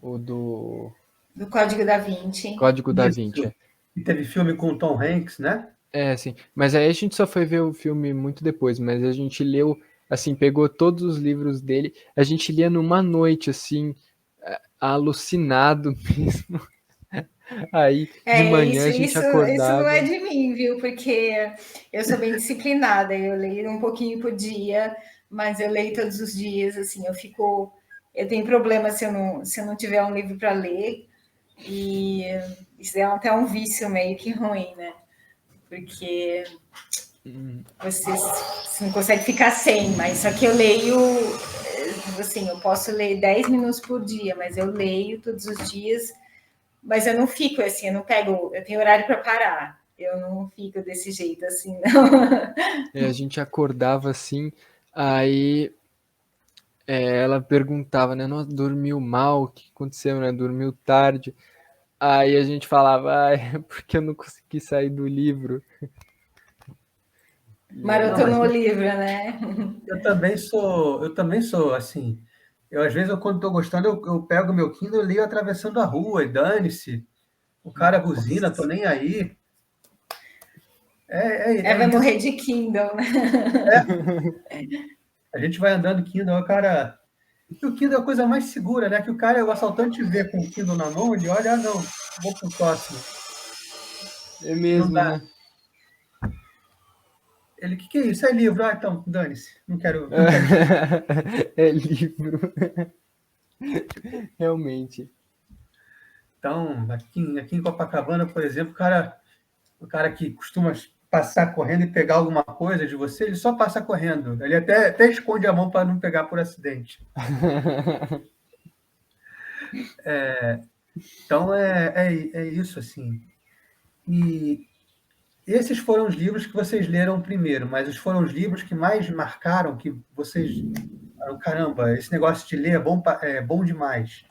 do Do Código da Vinci. Código da isso. Vinci. E teve filme com o Tom Hanks, né? Sim. Mas aí a gente só foi ver o filme muito depois, mas a gente leu, assim, pegou todos os livros dele, a gente lia numa noite, assim, alucinado mesmo. Aí, de manhã, a gente Isso não é acordava. de mim, viu? Porque eu sou bem disciplinada, eu leio um pouquinho por dia, mas eu leio todos os dias, assim, eu tenho problema se eu não tiver um livro para ler, e isso é até um vício meio que ruim, né? Porque você não consegue ficar sem, mas só que eu leio, assim, eu posso ler 10 minutos por dia, mas eu leio todos os dias, mas eu não fico assim, eu tenho horário para parar, eu não fico desse jeito assim, não. A gente acordava assim, aí ela perguntava, né? Nossa, dormiu mal, o que aconteceu, né? Dormiu tarde. Aí a gente falava, é porque eu não consegui sair do livro. Maratona o livro, né? Eu também sou assim. Às vezes, quando estou gostando, eu pego meu Kindle e leio atravessando a rua, e dane-se. O cara buzina, tô nem aí. Vai Isso. morrer de Kindle, né? A gente vai andando Kindle, o cara. E o Kindle é a coisa mais segura, né? Que o assaltante vê com o Kindle na mão, ele olha, não, vou pro próximo. É Não mesmo, dá. né? Ele, que é isso? É livro. Ah, então, dane-se. Não quero. É livro. Realmente. Então, aqui em Copacabana, por exemplo, o cara que costuma passar correndo e pegar alguma coisa de você, ele só passa correndo. Ele até esconde a mão para não pegar por acidente. Então, é isso, assim. E esses foram os livros que vocês leram primeiro, mas foram os livros que mais marcaram, que vocês... Caramba, esse negócio de ler é bom demais.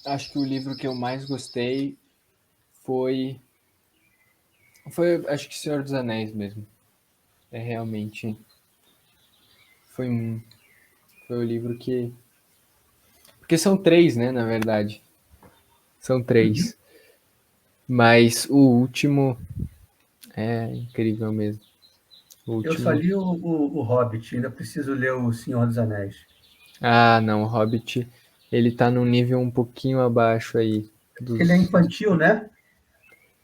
Acho que o livro que eu mais gostei foi acho que Senhor dos Anéis mesmo. Realmente foi o livro que... Porque são 3, né, na verdade. São 3. Mas o último é incrível mesmo. Eu só li o Hobbit, ainda preciso ler o Senhor dos Anéis. Ah, não, o Hobbit, ele tá num nível um pouquinho abaixo aí Ele é infantil, né?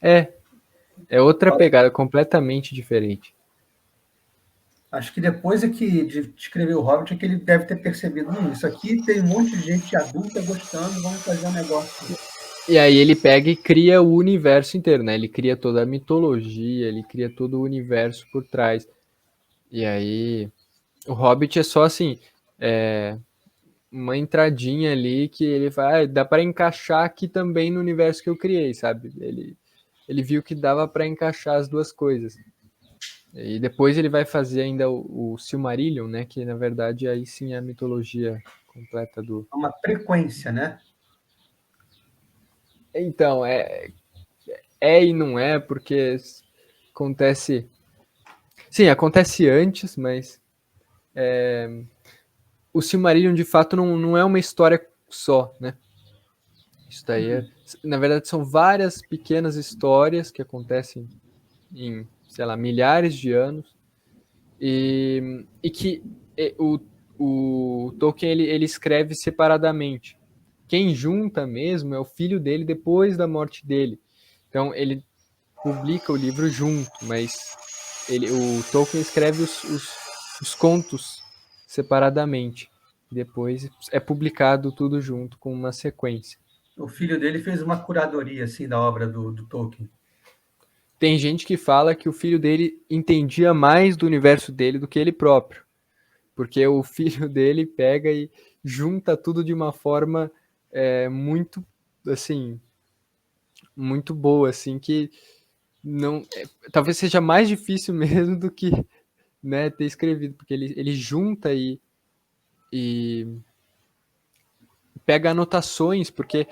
É outra pegada, completamente diferente. Acho que depois de escrever o Hobbit é que ele deve ter percebido, isso aqui tem um monte de gente adulta gostando, vamos fazer um negócio. E aí ele pega e cria o universo inteiro, né? Ele cria toda a mitologia, ele cria todo o universo por trás. E aí o Hobbit é só assim, uma entradinha ali que ele vai, dá para encaixar aqui também no universo que eu criei, sabe? Ele viu que dava para encaixar as duas coisas. E depois ele vai fazer ainda o Silmarillion, né? Que na verdade aí sim é a mitologia completa do... É uma frequência, né? Então, é e não é, porque acontece... Sim, acontece antes, mas o Silmarillion de fato não é uma história só, né? Isso daí na verdade são várias pequenas histórias que acontecem em, sei lá, milhares de anos e que o Tolkien ele escreve separadamente. Quem junta mesmo é o filho dele depois da morte dele. Então ele publica o livro junto, mas o Tolkien escreve os contos separadamente. Depois é publicado tudo junto com uma sequência. o filho dele fez uma curadoria assim da obra do Tolkien. Tem gente que fala que o filho dele entendia mais do universo dele do que ele próprio. Porque o filho dele pega e junta tudo de uma forma muito, assim, muito boa, assim, que não, talvez seja mais difícil mesmo do que, né, ter escrevido, porque ele junta e pega anotações, porque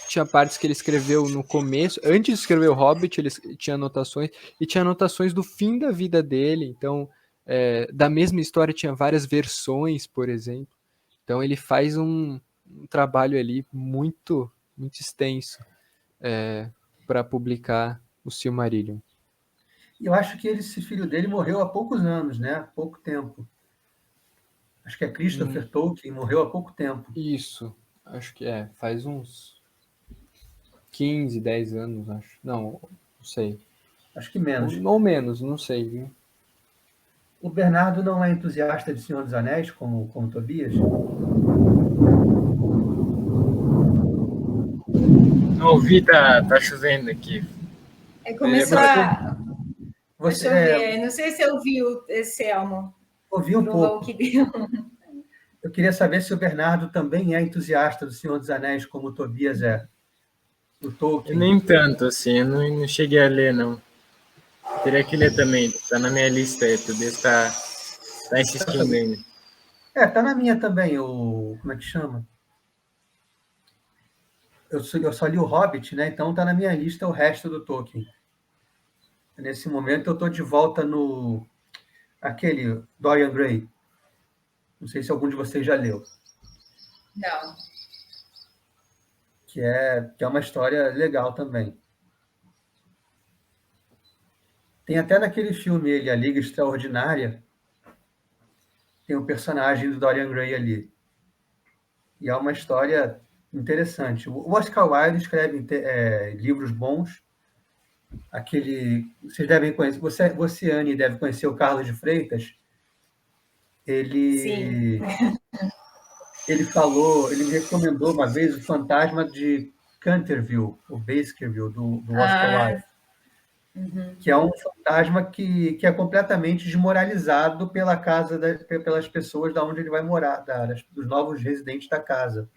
tinha partes que ele escreveu no começo, antes de escrever o Hobbit, ele tinha anotações, e tinha anotações do fim da vida dele, então, da mesma história tinha várias versões, por exemplo. Então ele faz um trabalho ali muito, muito extenso para publicar o Silmarillion. E eu acho que esse filho dele morreu há poucos anos, né? Há pouco tempo. Acho que é Christopher Tolkien, morreu há pouco tempo. Isso, acho que faz uns 15, 10 anos, acho. Não sei. Acho que menos. Ou menos, não sei, viu? O Bernardo não é entusiasta de Senhor dos Anéis, como Tobias? Não ouvi, tá chovendo aqui. Começou a... Você chover. Não sei se eu ouvi esse Elmo. Ouvi um pouco. Eu queria saber se o Bernardo também é entusiasta do Senhor dos Anéis, como o Tobias é. Do Tolkien. Nem tanto, assim, eu não cheguei a ler, não. Teria que ler também, tá na minha lista aí, Tobias tá insistindo ainda. Tá na minha também, como é que chama? Eu só li o Hobbit, né? Então tá na minha lista o resto do Tolkien. Nesse momento eu estou de volta no aquele Dorian Gray. Não sei se algum de vocês já leu. Não. Que é uma história legal também. Tem até naquele filme ele, A Liga Extraordinária, tem um personagem do Dorian Gray ali. E é uma história interessante. O Oscar Wilde escreve livros bons. Vocês devem conhecer, você, Anne, deve conhecer o Carlos de Freitas. Sim. Ele me recomendou uma vez o Fantasma de Canterville, o Baskerville, do Oscar Wilde. Uhum. Que é um fantasma que é completamente desmoralizado pelas pessoas da onde ele vai morar, dos novos residentes da casa.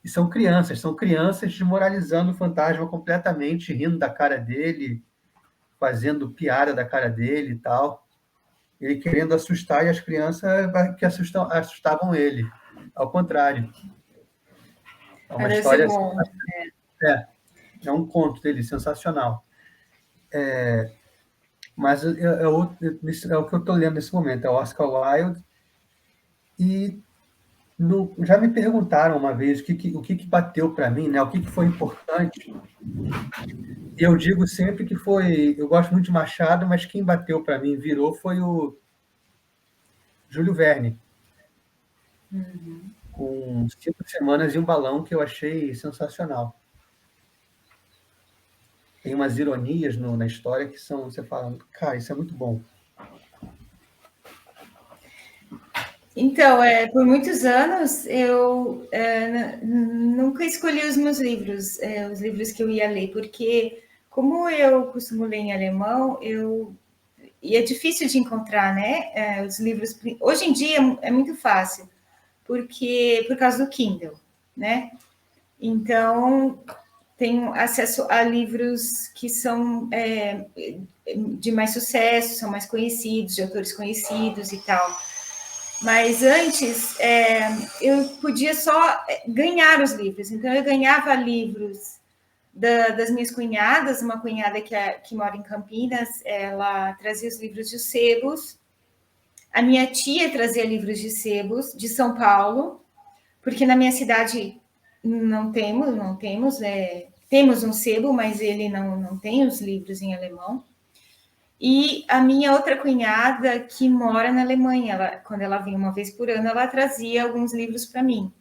E são crianças desmoralizando o fantasma completamente, rindo da cara dele, fazendo piada da cara dele e tal. Ele querendo assustar e as crianças que assustavam ele. Ao contrário. É uma história... Bom. É um conto dele, sensacional. Mas é o que eu estou lendo nesse momento, é o Oscar Wilde. E já me perguntaram uma vez o que bateu para mim, né? O que foi importante. E eu digo sempre que foi... Eu gosto muito de Machado, mas quem bateu para mim, foi o Júlio Verne. Uhum. Com 5 Semanas e um Balão, que eu achei sensacional. Tem umas ironias na história que você fala, cara, isso é muito bom. Então, por muitos anos, eu nunca escolhi os meus livros, os livros que eu ia ler, porque como eu costumo ler em alemão, e é difícil de encontrar, né? Os livros... Hoje em dia é muito fácil, por causa do Kindle, né? Então, tenho acesso a livros que são de mais sucesso, são mais conhecidos, de autores conhecidos e tal. Mas antes, eu podia só ganhar os livros. Então, eu ganhava livros das minhas cunhadas, uma cunhada que mora em Campinas, ela trazia os livros de sebos. A minha tia trazia livros de sebos de São Paulo, porque na minha cidade não temos, temos um sebo, mas ele não tem os livros em alemão. E a minha outra cunhada, que mora na Alemanha, quando ela vinha uma vez por ano, ela trazia alguns livros para mim.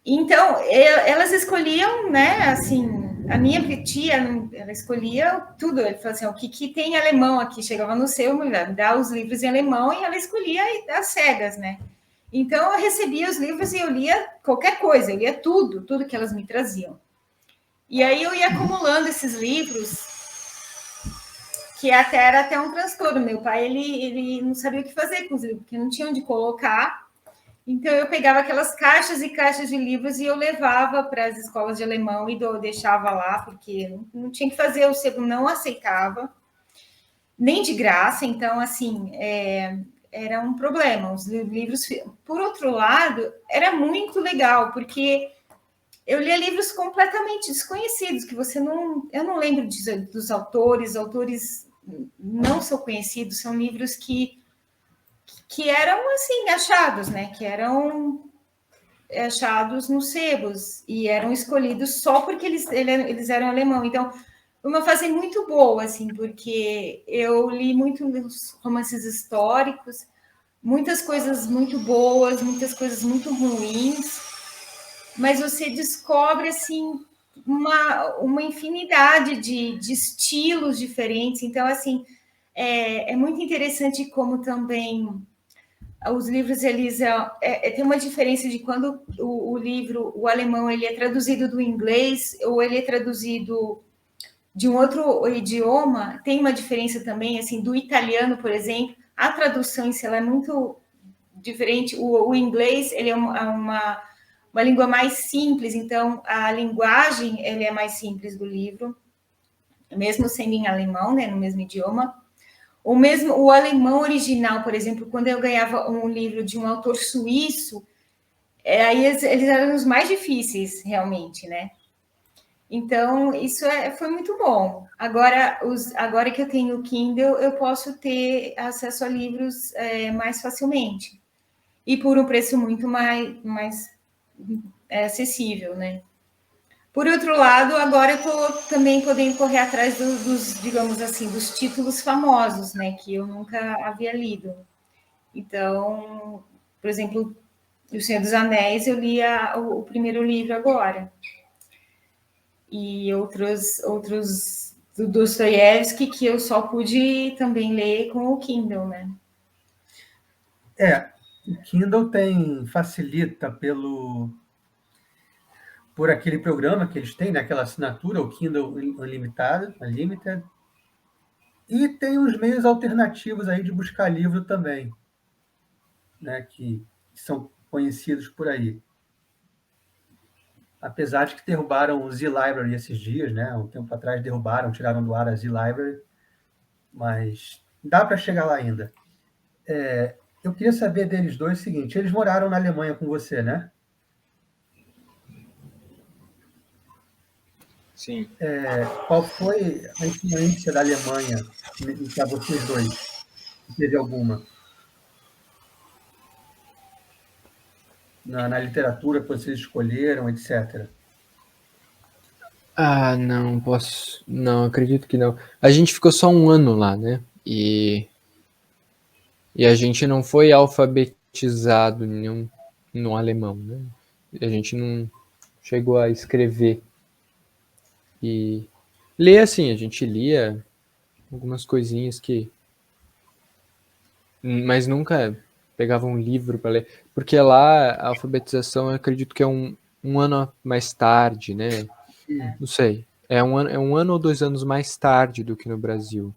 Então, elas escolhiam, né, assim, a minha tia, ela escolhia tudo. Ele falou assim, o que tem em alemão aqui? Chegava no seu, me dá os livros em alemão, e ela escolhia as cegas, né? Então, eu recebia os livros e eu lia qualquer coisa, eu lia tudo que elas me traziam. E aí eu ia acumulando esses livros, que era até um transtorno. Meu pai, ele não sabia o que fazer com os livros, porque não tinha onde colocar. Então, eu pegava aquelas caixas e caixas de livros e eu levava para as escolas de alemão e deixava lá, porque não tinha que fazer, o sebo não aceitava, nem de graça. Então, assim, era um problema. Os livros, por outro lado, era muito legal, porque eu lia livros completamente desconhecidos, que eu não lembro dos autores não são conhecidos, são livros que eram, assim, achados, né? Que eram achados nos sebos e eram escolhidos só porque eles eram alemão. Então, uma fase muito boa, assim, porque eu li muitos romances históricos, muitas coisas muito boas, muitas coisas muito ruins, mas você descobre, assim, uma infinidade de estilos diferentes. Então, assim, é muito interessante como também os livros, eles tem uma diferença de quando o livro, o alemão, ele é traduzido do inglês ou ele é traduzido de um outro idioma. Tem uma diferença também, assim, do italiano, por exemplo, a tradução em si ela é muito diferente. O inglês, ele é uma língua mais simples, então a linguagem ele é mais simples do livro, mesmo sendo em alemão, né, no mesmo idioma. O alemão original, por exemplo, quando eu ganhava um livro de um autor suíço, aí eles eram os mais difíceis, realmente, né? Então, isso foi muito bom. Agora que eu tenho o Kindle, eu posso ter acesso a livros mais facilmente. E por um preço muito mais acessível, né? Por outro lado, agora eu estou também podendo correr atrás dos, digamos assim, dos títulos famosos, né? Que eu nunca havia lido. Então, por exemplo, O Senhor dos Anéis, eu li o primeiro livro agora. E outros do Dostoiévski que eu só pude também ler com o Kindle, né? O Kindle facilita por aquele programa que eles têm, né, aquela assinatura, o Kindle Unlimited, e tem uns meios alternativos aí de buscar livro também, né, que são conhecidos por aí. Apesar de que derrubaram o Z-Library esses dias, né, um tempo atrás tiraram do ar a Z-Library, mas dá para chegar lá ainda. Eu queria saber deles dois o seguinte: eles moraram na Alemanha com você, né? Sim. Qual foi a influência da Alemanha para vocês dois? Se teve alguma? Na literatura que vocês escolheram, etc. Ah, não posso. Não, acredito que não. A gente ficou só um ano lá, né? E a gente não foi alfabetizado no alemão, né? A gente não chegou a escrever e ler assim. A gente lia algumas coisinhas mas nunca pegava um livro para ler, porque lá a alfabetização eu acredito que é um ano mais tarde, né? Não sei. É um ano ou 2 anos mais tarde do que no Brasil.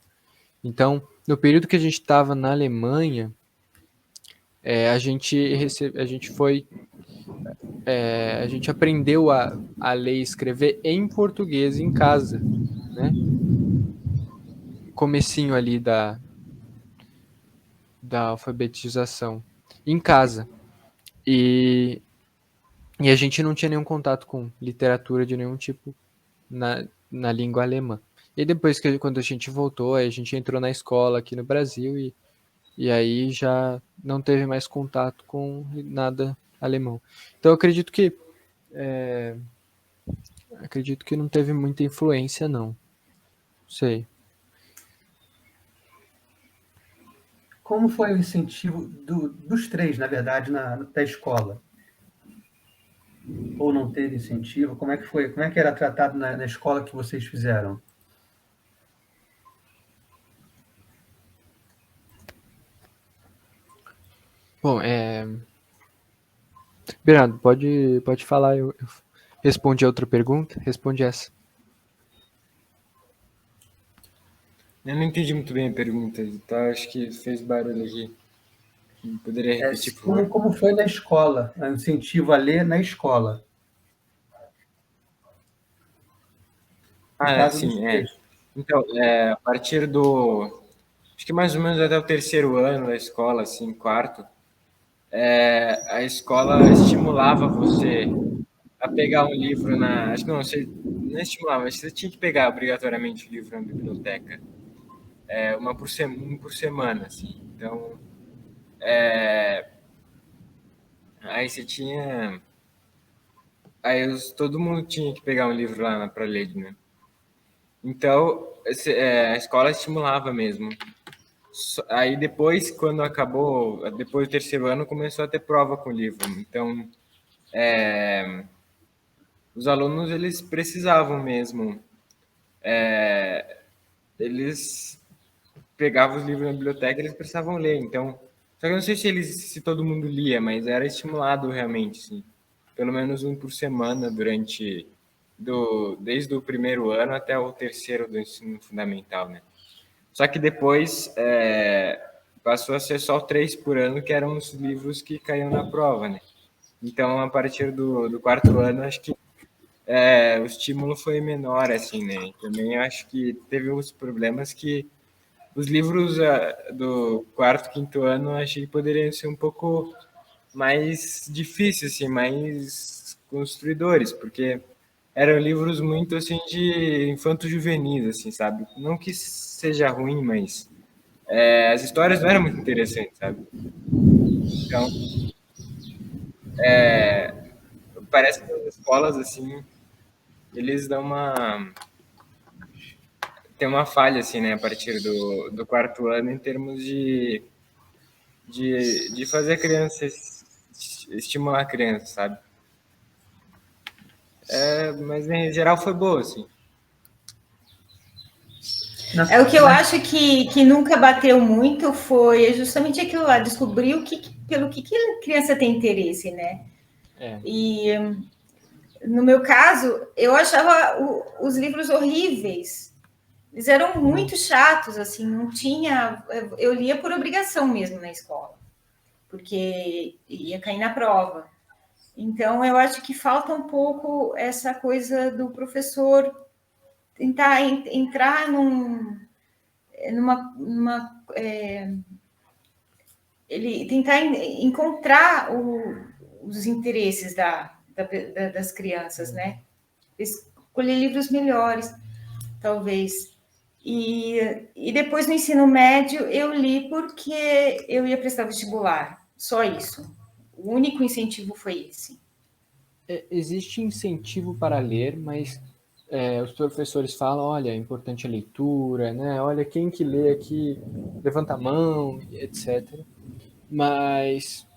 Então, no período que a gente estava na Alemanha, a gente foi, a gente aprendeu a ler e escrever em português em casa, né? Comecinho ali da alfabetização em casa. E, e a gente não tinha nenhum contato com literatura de nenhum tipo na língua alemã. E depois quando a gente voltou, aí a gente entrou na escola aqui no Brasil e aí já não teve mais contato com nada alemão. Então eu acredito que não teve muita influência, não. Sei. Como foi o incentivo dos três, na verdade, da escola? Ou não teve incentivo? Como é que foi? Como é que era tratado na escola que vocês fizeram? Bom, Bernardo, pode falar, eu respondi a outra pergunta, responde essa. Eu não entendi muito bem a pergunta, então acho que fez barulho aqui. Poderia repetir, por favor? Como foi na escola, o incentivo a ler na escola, no caso dos Sim, textos. Então, a partir do... Acho que mais ou menos até o terceiro ano da escola, assim, quarto, a escola estimulava você a pegar um livro na... Acho que não, você não estimulava, mas você tinha que pegar obrigatoriamente o livro na biblioteca. Um por semana, assim. Então, aí você tinha... todo mundo tinha que pegar um livro lá para ler, né? Então, a escola estimulava mesmo. Aí depois, quando acabou, depois do terceiro ano, começou a ter prova com o livro. Então, os alunos, eles precisavam mesmo. Eles pegavam os livros na biblioteca, eles precisavam ler. Então, só que eu não sei se todo mundo lia, mas era estimulado realmente, sim. Pelo menos um por semana desde o primeiro ano até o terceiro do ensino fundamental, né? Só que depois passou a ser só 3 por ano, que eram os livros que caíam na prova, né? Então, a partir do quarto ano, acho que o estímulo foi menor, assim, né? Também acho que teve uns problemas que os livros do quarto, quinto ano, achei que poderiam ser um pouco mais difíceis, assim, mais construidores, porque eram livros muito, assim, de infanto-juvenis, assim, sabe? Não que seja ruim, mas as histórias não eram muito interessantes, sabe? Então, parece que as escolas, assim, eles tem uma falha, assim, né, a partir do quarto ano, em termos de fazer a criança, estimular a criança, sabe? Mas, em geral, foi boa, assim. O que eu acho que nunca bateu muito foi justamente aquilo lá, descobrir pelo que a criança tem interesse, né? E no meu caso, eu achava os livros horríveis. Eles eram muito chatos, assim, não tinha. Eu lia por obrigação mesmo na escola, porque ia cair na prova. Então, eu acho que falta um pouco essa coisa do professor tentar entrar ele tentar encontrar os interesses das crianças, né? Escolher livros melhores, talvez. E depois no ensino médio eu li porque eu ia prestar vestibular, só isso. O único incentivo foi esse. Existe incentivo para ler, mas os professores falam, olha, é importante a leitura, né? Olha, quem que lê aqui, levanta a mão, etc. Mas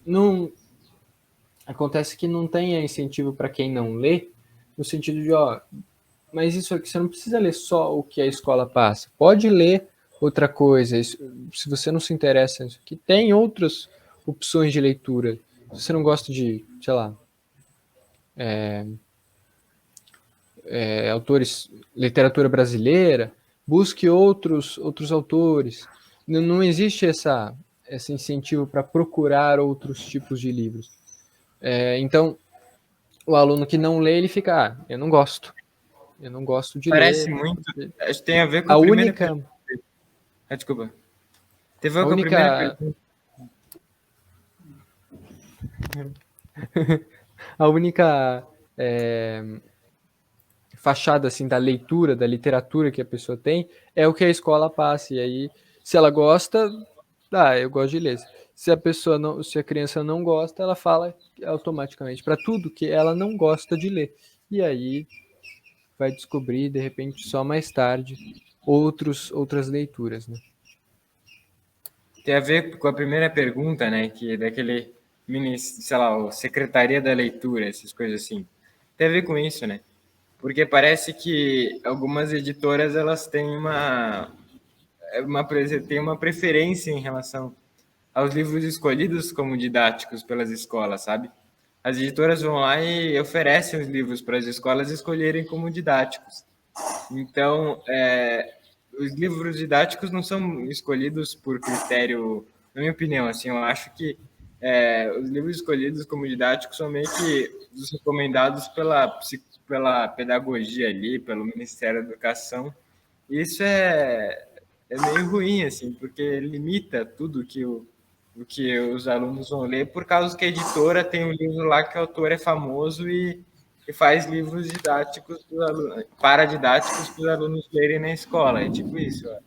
não acontece que não tem incentivo para quem não lê, no sentido de, mas isso aqui você não precisa ler só o que a escola passa. Pode ler outra coisa. Se você não se interessa nisso aqui, tem outras opções de leitura. Se você não gosta de, sei lá, autores, literatura brasileira, busque outros autores. Não existe esse incentivo para procurar outros tipos de livros. Então, o aluno que não lê, ele fica, eu não gosto. Eu não gosto de Parece ler. muito. Acho que tem a ver com A a primeira única, pergunta. Desculpa. Teve a a ver com a primeira única, pergunta. a única fachada assim da leitura, da literatura que a pessoa tem, é o que a escola passa. E aí, se ela gosta, eu gosto de ler. Se a criança não gosta, ela fala automaticamente para tudo que ela não gosta de ler. E aí vai descobrir, de repente, só mais tarde, outras leituras, né? Tem a ver com a primeira pergunta, né? Que é daquele sei lá, Secretaria da Leitura, essas coisas assim. Tem a ver com isso, né? Porque parece que algumas editoras elas têm tem uma preferência em relação aos livros escolhidos como didáticos pelas escolas, sabe? As editoras vão lá e oferecem os livros para as escolas escolherem como didáticos. Então, os livros didáticos não são escolhidos por critério, na minha opinião, assim, eu acho que os livros escolhidos como didáticos são meio que os recomendados pela pedagogia ali, pelo Ministério da Educação. E isso é meio ruim, assim, porque limita tudo o que os alunos vão ler, por causa que a editora tem um livro lá que o autor é famoso e faz livros didáticos paradidáticos para os alunos lerem na escola. É tipo isso, ó.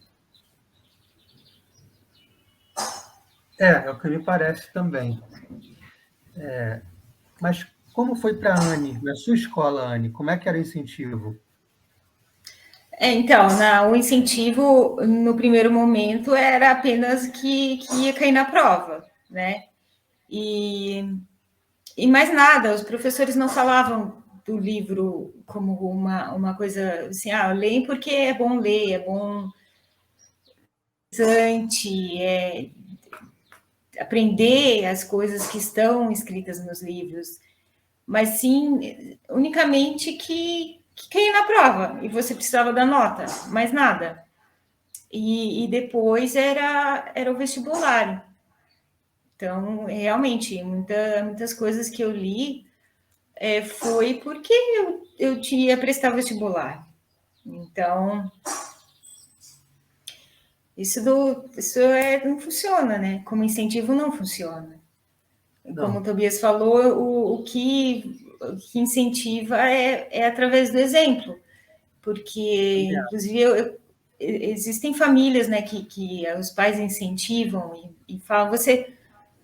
É o que me parece também. Mas como foi para a Anne, na sua escola, Anne? Como é que era o incentivo? Então, o incentivo, no primeiro momento, era apenas que ia cair na prova, né? E mais nada, os professores não falavam do livro como uma coisa assim, leem porque é bom ler, é bom aprender as coisas que estão escritas nos livros, mas sim unicamente que caía na prova e você precisava da nota, mais nada. E depois era o vestibular. Então, realmente, muitas coisas que eu li foi porque eu tinha prestar vestibular. Então, isso não funciona, né? Como incentivo não funciona. Não. Como o Tobias falou, o que incentiva é através do exemplo. Porque, inclusive, existem famílias, né, que os pais incentivam e falam, você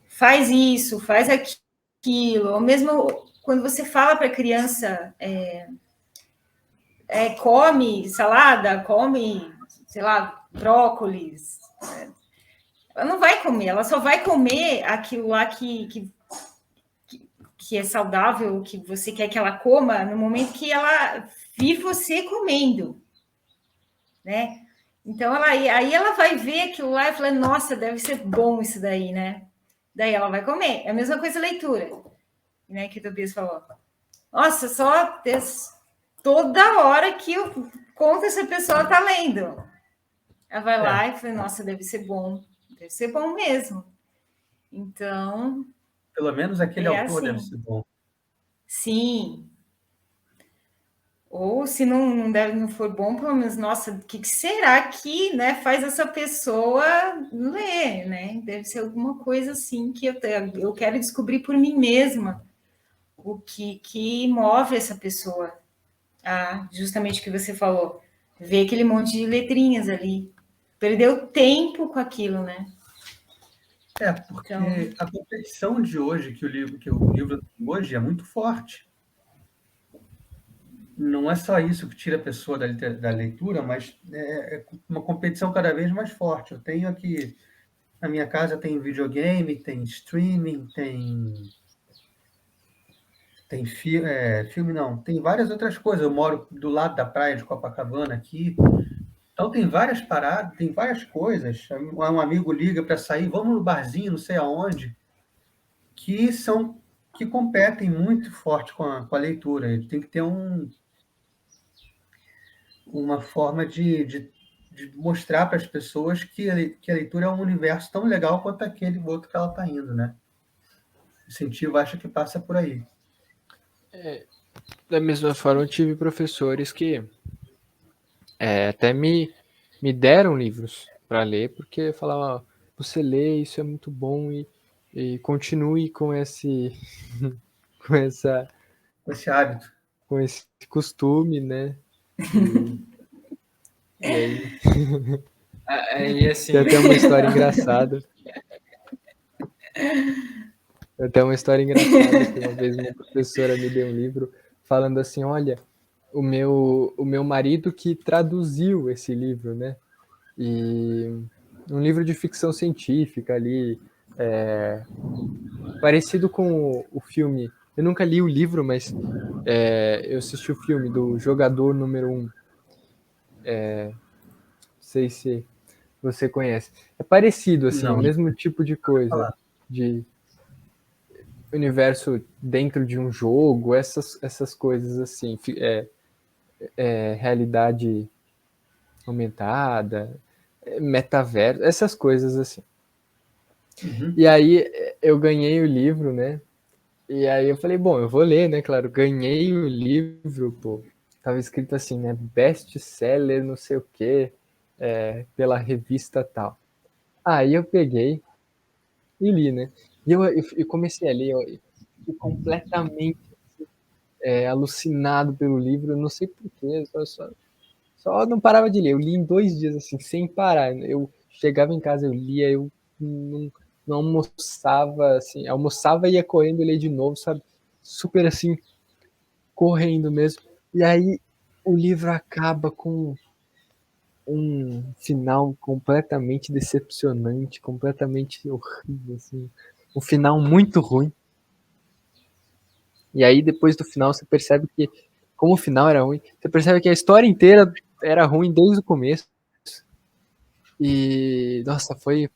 faz isso, faz aquilo, ou mesmo quando você fala para a criança, come salada, come, sei lá, brócolis, ela não vai comer, ela só vai comer aquilo lá que é saudável, que você quer que ela coma, no momento que ela vir você comendo, né? Então, aí ela vai ver aquilo lá e fala, nossa, deve ser bom isso daí, né? Daí ela vai comer. É a mesma coisa leitura, né? Que o Tobias falou. Nossa, só toda hora que eu conto essa pessoa tá lendo. Ela vai lá e fala, nossa, deve ser bom mesmo. Então... Pelo menos aquele autor assim. deve ser bom. Sim. Ou se não for bom, pelo menos, nossa, o que será que, né, faz essa pessoa ler, né? Deve ser alguma coisa assim que eu quero descobrir por mim mesma o que move essa pessoa. Justamente o que você falou, ver aquele monte de letrinhas ali. Perdeu tempo com aquilo, né? Porque a competição de hoje, que o livro tem hoje é muito forte. Não é só isso que tira a pessoa da leitura, mas é uma competição cada vez mais forte. Eu tenho aqui, na minha casa, tem videogame, tem streaming, tem filme, não, tem várias outras coisas. Eu moro do lado da praia de Copacabana aqui, então tem várias paradas, tem várias coisas. Um amigo liga para sair, vamos no barzinho, não sei aonde, que competem muito forte com a leitura. Ele tem que ter uma forma de mostrar para as pessoas que a leitura é um universo tão legal quanto aquele outro que ela está indo, né? O incentivo, acho que passa por aí. Da mesma forma, eu tive professores que até me deram livros para ler, porque falavam, você lê, isso é muito bom, e continue com esse com esse hábito, com esse costume, né? E aí assim, tem até uma história engraçada. Que uma vez uma professora me deu um livro falando assim, olha, o meu marido que traduziu esse livro, né? E um livro de ficção científica ali, parecido com o filme. Eu nunca li o livro, mas eu assisti o filme do Jogador Número 1. Não sei se você conhece. É parecido, assim, Não. o mesmo tipo de coisa. Falar. De universo dentro de um jogo, essas coisas assim. Realidade aumentada, metaverso, essas coisas assim. Uhum. E aí eu ganhei o livro, né? E aí eu falei, bom, eu vou ler, né? Claro, ganhei o livro, pô. Tava escrito assim, né? Best-seller, não sei o quê, pela revista tal. Aí eu peguei e li, né? E eu comecei a ler, eu fiquei completamente alucinado pelo livro, eu não sei porquê, só não parava de ler. Eu li em 2 dias, assim, sem parar. Eu chegava em casa, eu lia, eu não almoçava, assim, almoçava e ia correndo e lia de novo, sabe? Super assim, correndo mesmo. E aí o livro acaba com um final completamente decepcionante, completamente horrível, assim. Um final muito ruim. E aí depois do final você percebe que, como o final era ruim, você percebe que a história inteira era ruim desde o começo. E, nossa, foi.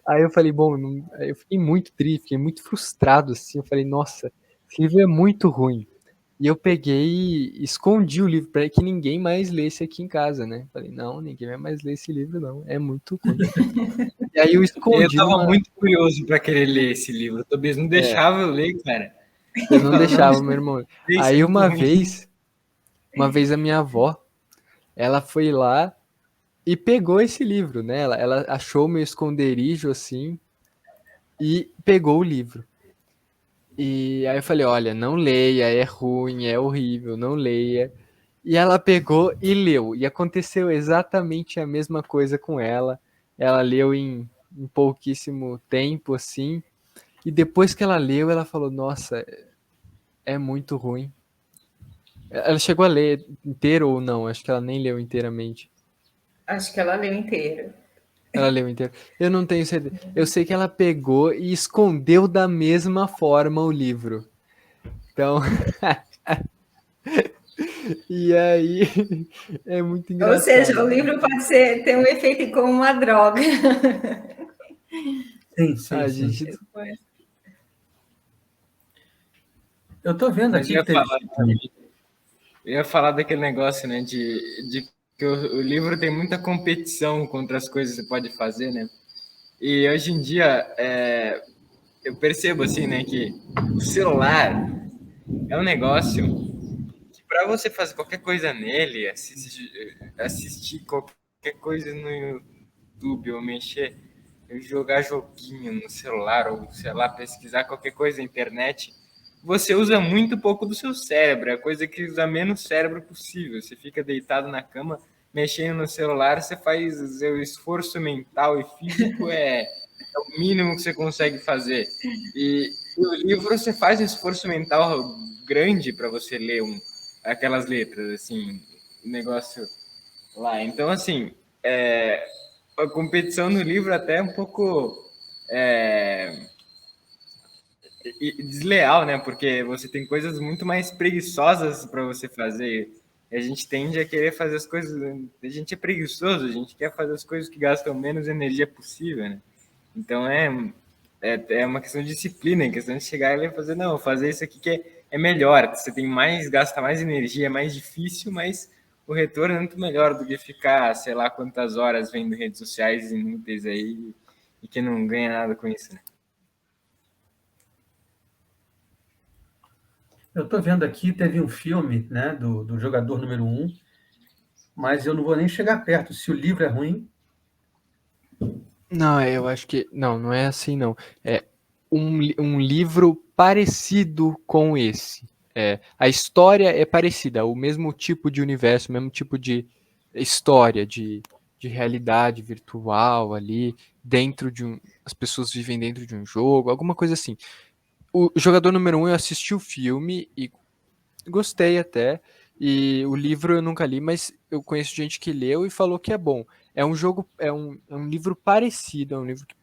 Aí eu falei, bom, aí eu fiquei muito triste, fiquei muito frustrado, assim. Eu falei, nossa, esse livro é muito ruim. E eu peguei e escondi o livro para que ninguém mais lesse aqui em casa, né? Falei, não, ninguém vai mais ler esse livro, não. É muito ruim. E aí eu Eu escondi tava numa. muito curioso para querer ler esse livro. O Tobias não deixava eu ler, cara. Eu não Falava, não, deixava, meu irmão. isso é Aí muito ruim. uma vez a minha avó, ela foi lá e pegou esse livro, né? Ela achou meu esconderijo assim e pegou o livro. E aí eu falei, olha, não leia, é ruim, é horrível, não leia. E ela pegou e leu. E aconteceu exatamente a mesma coisa com ela. Ela leu em pouquíssimo tempo, assim. E depois que ela leu, ela falou, nossa, é muito ruim. Ela chegou a ler inteiro ou não? Acho que ela nem leu inteiramente. Acho que ela leu inteiro. Ela leu inteiro. Eu não tenho certeza. Eu sei que ela pegou e escondeu da mesma forma o livro. Então, e aí é muito Ou seja, o engraçado. livro pode ter um efeito como uma droga. Sim, sim, A sim. gente. Eu estou vendo Mas aqui que teve. eu ia falar daquele negócio, né, de que o livro tem muita competição contra as coisas que você pode fazer, né? E hoje em dia, eu percebo, assim, né, que o celular é um negócio que para você fazer qualquer coisa nele, assistir qualquer coisa no YouTube ou mexer, jogar joguinho no celular ou, sei lá, pesquisar qualquer coisa na internet, você usa muito pouco do seu cérebro, é a coisa que usa menos cérebro possível. Você fica deitado na cama, mexendo no celular, você faz o seu esforço mental e físico é o mínimo que você consegue fazer. E o livro você faz um esforço mental grande para você ler aquelas letras, assim, negócio lá. Então, assim, a competição no livro até é um pouco desleal, né? Porque você tem coisas muito mais preguiçosas para você fazer. E a gente tende a querer fazer as coisas. A gente é preguiçoso, a gente quer fazer as coisas que gastam menos energia possível, né? Então é uma questão de disciplina, é questão de chegar e fazer, não, fazer isso aqui que é melhor. Você tem mais, gasta mais energia, é mais difícil, mas o retorno é muito melhor do que ficar, sei lá, quantas horas vendo redes sociais inúteis aí e que não ganha nada com isso, né? Eu estou vendo aqui, teve um filme, né, do jogador número 1, mas eu não vou nem chegar perto. Se o livro é ruim, Não, eu acho que. Não, não é assim, não. É um livro parecido com esse. A história é parecida, o mesmo tipo de universo, o mesmo tipo de história, de realidade virtual ali, dentro de um. As pessoas vivem dentro de um jogo, alguma coisa assim. O jogador número 1, eu assisti o filme e gostei até. E o livro eu nunca li, mas eu conheço gente que leu e falou que é bom. É um jogo, é um livro parecido, é um livro que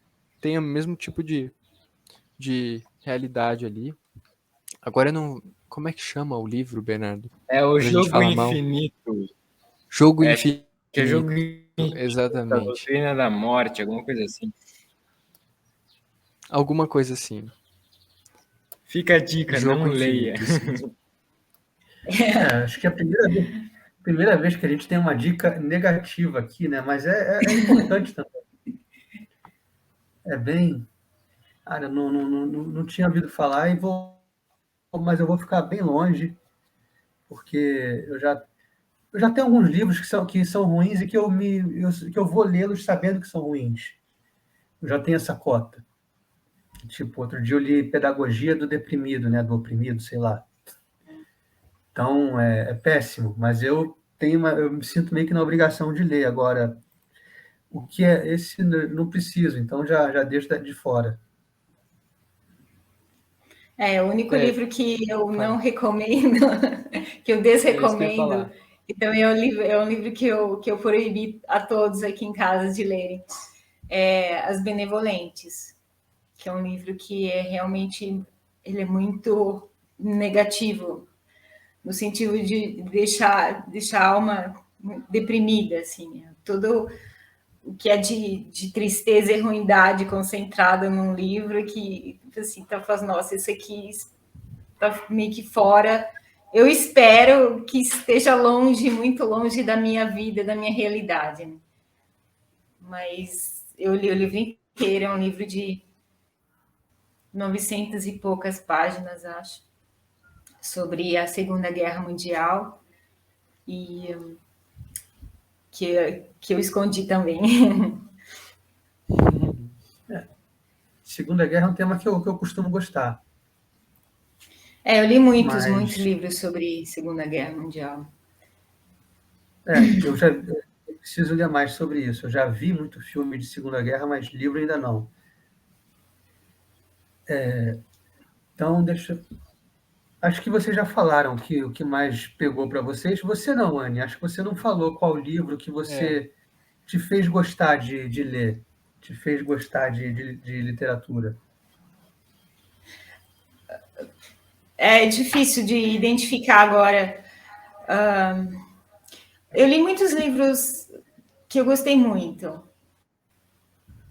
tem o mesmo tipo de realidade ali. Agora eu não. Como é que chama o livro, Bernardo? É o Quando a gente jogo fala mal. infinito. Jogo Acho que é jogo infinito. A exatamente. doutrina da morte, alguma coisa assim. Alguma coisa assim. Fica a dica, Jogo não leia. infinito, assim. Acho que é a primeira vez que a gente tem uma dica negativa aqui, né? Mas é importante também. É bem. Cara, não tinha ouvido falar mas eu vou ficar bem longe, porque eu já tenho alguns livros que são ruins e que eu vou lê-los sabendo que são ruins. Eu já tenho essa cota. Tipo, outro dia eu li Pedagogia do Deprimido, né? Do Oprimido, sei lá. Então, é péssimo, mas eu me sinto meio que na obrigação de ler. Agora, o que é esse, não preciso, então já deixo de fora. O único É, livro que eu não fala. recomendo, que eu É isso que eu ia desrecomendo, falar. e também é um livro que eu proibi a todos aqui em casa de lerem, é As Benevolentes, que é um livro que realmente ele é muito negativo, no sentido de deixar a alma deprimida, assim, todo o que é de tristeza e ruindade concentrada num livro que, assim, tá falando, nossa, isso aqui tá meio que fora. Eu espero que esteja longe, muito longe da minha vida, da minha realidade. Né? Mas eu li o livro inteiro, é um livro de 900 e poucas páginas, acho, sobre a Segunda Guerra Mundial e que eu escondi também. Segunda Guerra é um tema que eu costumo gostar, Eu li muitos, muitos mas livros sobre Segunda Guerra Mundial. eu preciso ler mais sobre isso. Eu já vi muito filme de Segunda Guerra, mas livro ainda não. Então, acho que vocês já falaram que o que mais pegou para vocês. Você não, Anne. Acho que você não falou qual livro que É, você te fez gostar de ler, te fez gostar de literatura. É difícil de identificar agora. Eu li muitos livros que eu gostei muito,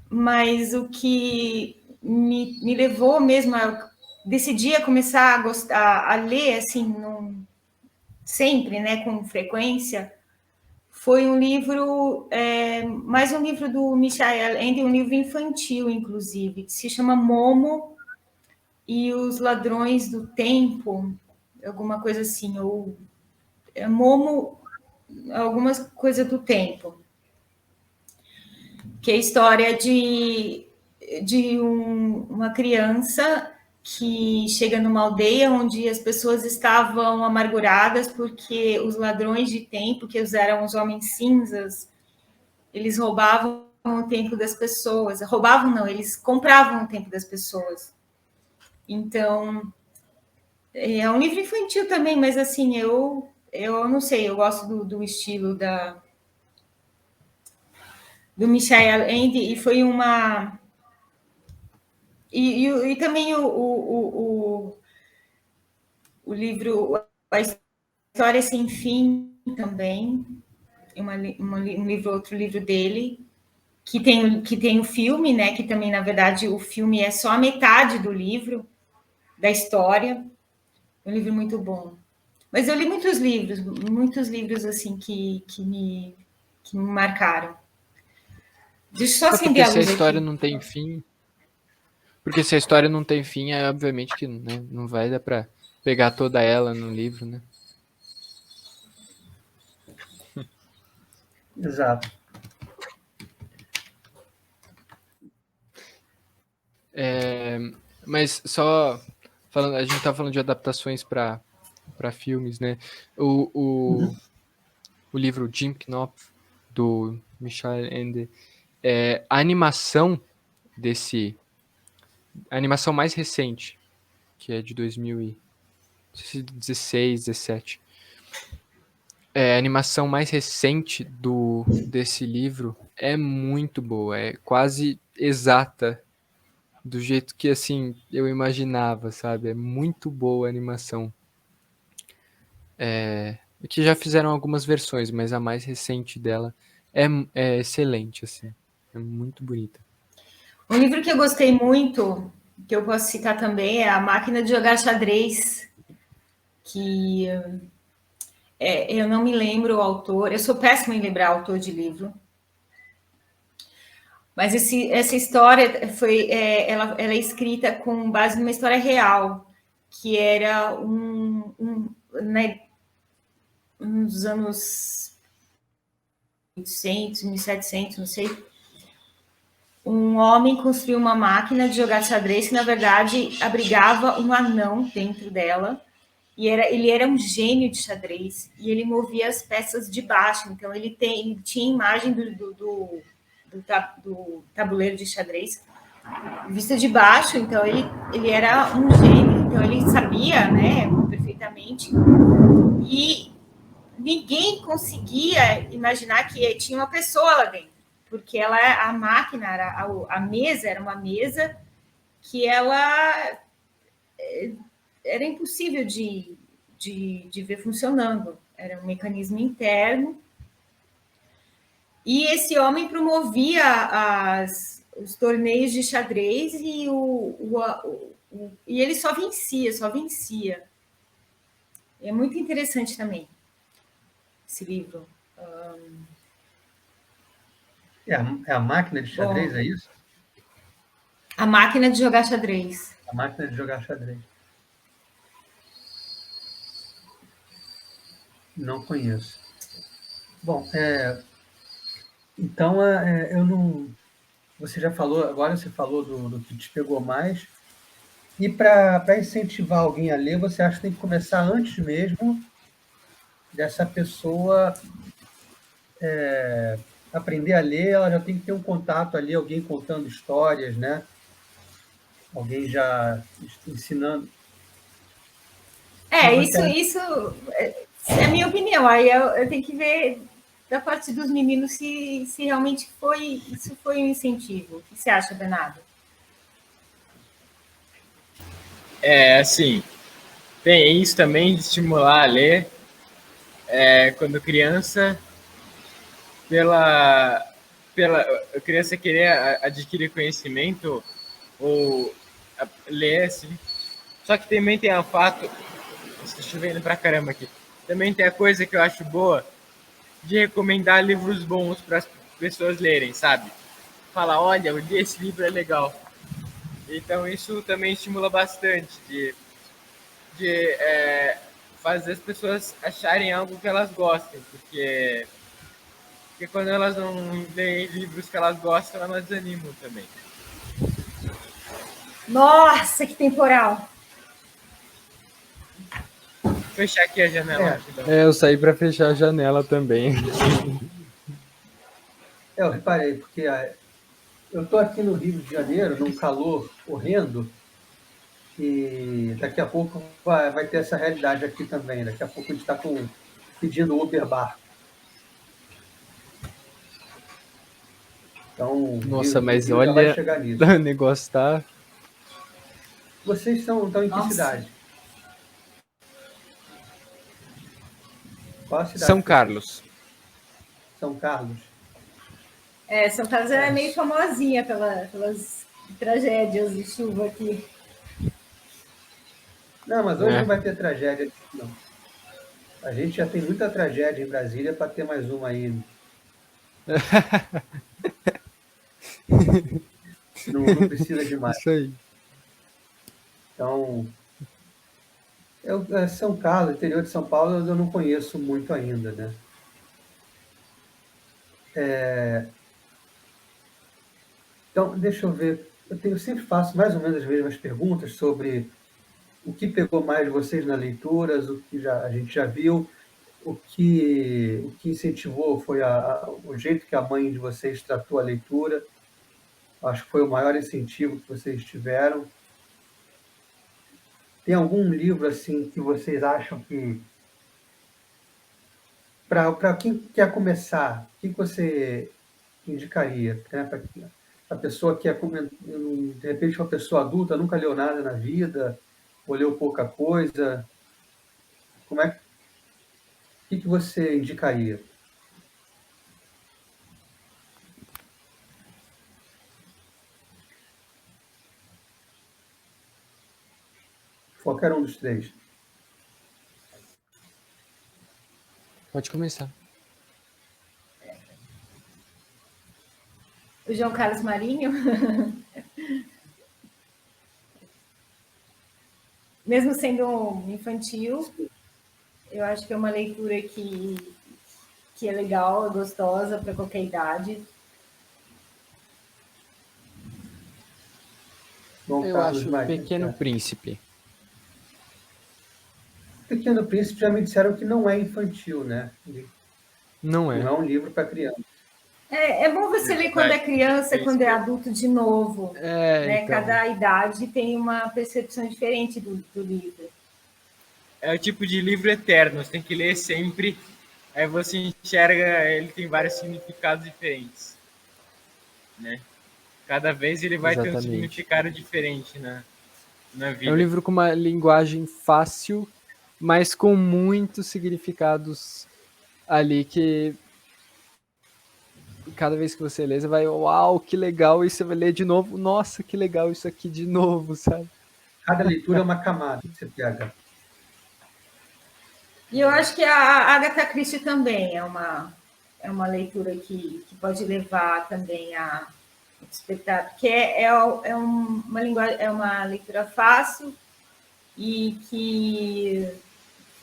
mas o que me levou mesmo a decidir a começar a gostar, a ler assim, sempre, né, com frequência, foi um livro, mais um livro do Michael Ende, um livro infantil, inclusive, que se chama Momo e os Ladrões do Tempo, alguma coisa assim, ou Momo, algumas coisas do tempo, que é a história de uma criança que chega numa aldeia onde as pessoas estavam amarguradas porque os ladrões de tempo, que eram os homens cinzas, eles roubavam o tempo das pessoas. Roubavam não, eles compravam o tempo das pessoas. Então, é um livro infantil também, mas assim, eu não sei, eu gosto do estilo do Michael Ende e foi uma. E também o livro A História Sem Fim também, outro livro dele, que tem o filme, né? Que também, na verdade, o filme é só a metade do livro, da história. É um livro muito bom. Mas eu li muitos livros assim que me marcaram. Deixa eu só é acender porque a se a luz história aqui. não tem fim, porque se a história não tem fim, é obviamente que, né, não vai dar pra pegar toda ela no livro, né? Exato. Mas só falando, a gente tá falando de adaptações para filmes, né? O, o livro Jim Knopf do Michael Ende, a animação a animação mais recente, que é de 2016, 17. A animação mais recente desse livro é muito boa, é quase exata do jeito que, assim, eu imaginava, sabe? É muito boa a animação. Que já fizeram algumas versões, mas a mais recente dela é excelente, assim. É muito bonita. Um livro que eu gostei muito, que eu posso citar também, é A Máquina de Jogar Xadrez, que eu não me lembro o autor, eu sou péssima em lembrar autor de livro, mas essa história ela é escrita com base numa história real, que era nos anos 1800, 1700, não sei, um homem construiu uma máquina de jogar xadrez que, na verdade, abrigava um anão dentro dela. E ele era um gênio de xadrez e ele movia as peças de baixo. Então, ele tinha imagem do tabuleiro de xadrez vista de baixo. Então, ele era um gênio. Então, ele sabia, né, perfeitamente. E ninguém conseguia imaginar que tinha uma pessoa lá dentro, porque a máquina, a mesa era uma mesa que ela era impossível de ver funcionando. Era um mecanismo interno. E esse homem promovia os torneios de xadrez e ele só vencia, só vencia. É muito interessante também esse livro. É a máquina de xadrez, é isso? A Máquina de Jogar Xadrez. A máquina de jogar xadrez. Não conheço. Bom, então eu não. Você já falou, agora você falou do que te pegou mais. E para incentivar alguém a ler, você acha que tem que começar antes mesmo dessa pessoa aprender a ler, ela já tem que ter um contato ali, alguém contando histórias, né? Alguém já ensinando. Isso é a minha opinião. Aí eu tenho que ver da parte dos meninos se realmente isso foi um incentivo. O que você acha, Bernardo? Assim, tem isso também de estimular a ler quando criança, pela a criança querer adquirir conhecimento ou ler, assim. Só que também tem o fato, está chovendo pra caramba aqui, também tem a coisa que eu acho boa de recomendar livros bons para as pessoas lerem, sabe? Falar, olha, eu li esse livro, é legal. Então isso também estimula bastante de fazer as pessoas acharem algo que elas gostem, porque quando elas não leem livros que elas gostam, elas desanimam também. Nossa, que temporal! Vou fechar aqui a janela. Eu saí para fechar a janela também. Eu reparei, porque eu estou aqui no Rio de Janeiro, num calor horrendo, e daqui a pouco vai ter essa realidade aqui também. Daqui a pouco a gente está pedindo Uber Bar. Então, Nossa, mas já olha, vai chegar nisso. o negócio tá... Vocês estão em que cidade? Qual a cidade? São Carlos. São Carlos. São Carlos é meio famosinha pelas tragédias de chuva aqui. Não, mas hoje não vai ter tragédia, não. A gente já tem muita tragédia em Brasília para ter mais uma aí. Não precisa de mais. Isso aí. Então, São Carlos, interior de São Paulo, eu não conheço muito ainda, né? Então, deixa eu ver. Eu sempre faço mais ou menos as mesmas perguntas sobre o que pegou mais vocês na leitura, o que a gente já viu, o que incentivou foi o jeito que a mãe de vocês tratou a leitura. Acho que foi o maior incentivo que vocês tiveram. Tem algum livro assim que vocês acham que, para quem quer começar, o que você indicaria, né? Para a pessoa que de repente uma pessoa adulta, nunca leu nada na vida, ou leu pouca coisa, o que você indicaria? qualquer um dos três? Pode começar. O João Carlos Marinho, mesmo sendo um infantil, eu acho que é uma leitura que é legal, é gostosa para qualquer idade. João Eu Carlos acho Marinho. Pequeno Príncipe. Pequeno Príncipe já me disseram que não é infantil, né? Não Não é. é um livro para criança. É bom você ler quando é criança e quando é adulto de novo. Né? Então. Cada idade tem uma percepção diferente do livro. É o tipo de livro eterno, você tem que ler sempre, aí você enxerga, ele tem vários significados diferentes, né? Cada vez ele vai ter um Exatamente. significado diferente na vida. É um livro com uma linguagem fácil, mas com muitos significados ali que cada vez que você lê, você vai, uau, que legal, e você vai ler de novo, nossa, que legal isso aqui de novo, sabe? Cada leitura é uma camada que você pega. E eu acho que a Agatha Christie também é uma leitura que pode levar também a despertar, porque uma leitura fácil e que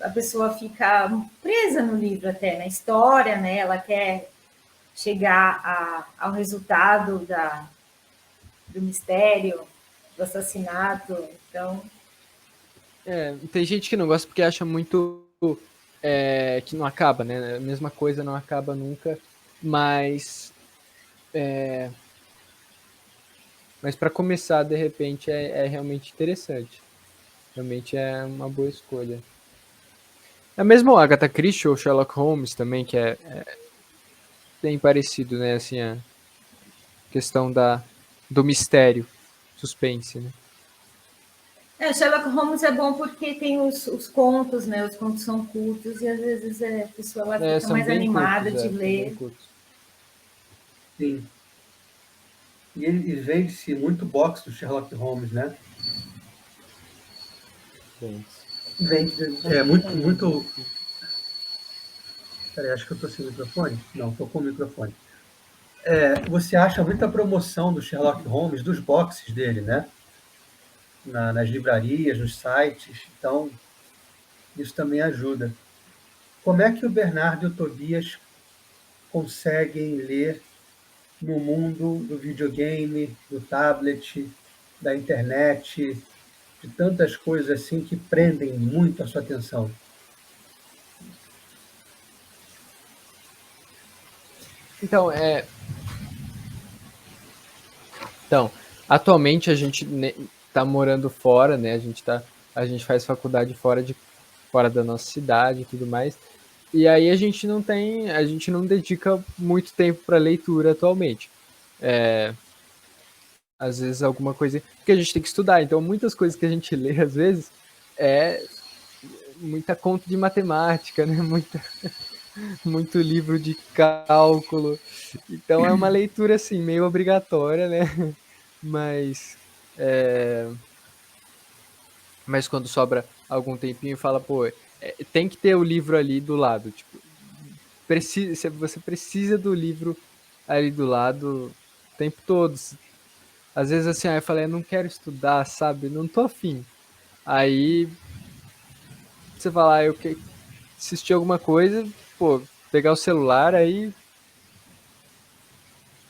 a pessoa fica presa no livro até, na história, né? Ela quer chegar ao resultado do mistério, do assassinato. Então, Tem gente que não gosta porque acha muito que não acaba, né? A mesma coisa não acaba nunca, mas para começar, de repente, é realmente interessante. Realmente é uma boa escolha. É mesmo o Agatha Christie ou Sherlock Holmes também, que é bem parecido, né? Assim, a questão do mistério, suspense, né? Sherlock Holmes é bom porque tem os contos, né? Os contos são curtos e às vezes a pessoa ela fica mais animada de ler. Sim. E ele vende-se muito box do Sherlock Holmes, né? Vende. Muito. Peraí, acho que eu estou sem microfone? Não, estou com o microfone. Você acha muita promoção do Sherlock Holmes, dos boxes dele, né? Nas livrarias, nos sites. Então, isso também ajuda. Como é que o Bernardo e o Tobias conseguem ler no mundo do videogame, do tablet, da internet, de tantas coisas assim que prendem muito a sua atenção? Então, atualmente a gente tá morando fora, né? A gente faz faculdade fora da nossa cidade e tudo mais. E aí a gente não dedica muito tempo para leitura atualmente. Às vezes alguma coisa, porque a gente tem que estudar, então muitas coisas que a gente lê às vezes é muita conta de matemática, né? Muito livro de cálculo. Então é uma leitura assim meio obrigatória, né? Mas quando sobra algum tempinho, fala, pô, tem que ter o livro ali do lado. Tipo, você precisa do livro ali do lado o tempo todo. Às vezes assim, eu falei, eu não quero estudar, sabe? Não tô afim. Aí você fala, eu quero assistir alguma coisa, pô, pegar o celular, aí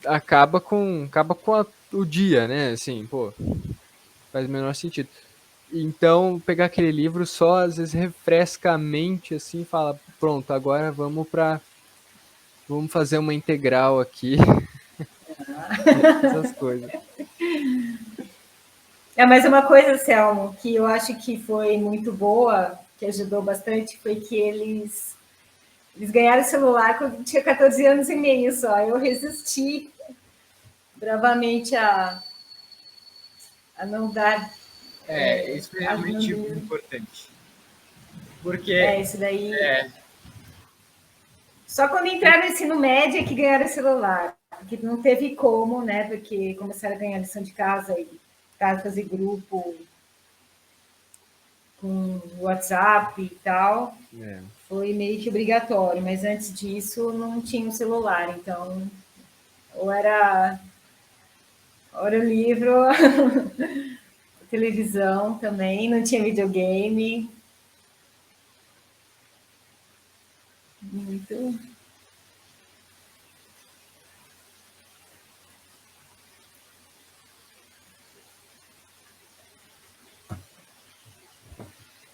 acaba com o dia, né? Assim, pô, faz o menor sentido. Então, pegar aquele livro só, às vezes, refresca a mente, assim, fala, pronto, agora vamos fazer uma integral aqui. Essas coisas. Mas uma coisa, Selmo, que eu acho que foi muito boa, que ajudou bastante, foi que eles ganharam o celular quando eu tinha 14 anos e meio só. Eu resisti bravamente a não dar. Isso é realmente importante. Porque. Isso daí. Só quando entraram no ensino médio é que ganharam o celular. Porque não teve como, né? Porque começaram a ganhar lição de casa e fazer grupo. com WhatsApp e tal, É. foi meio que obrigatório, mas antes disso não tinha um celular, então ou era livro, televisão também, não tinha videogame. Muito.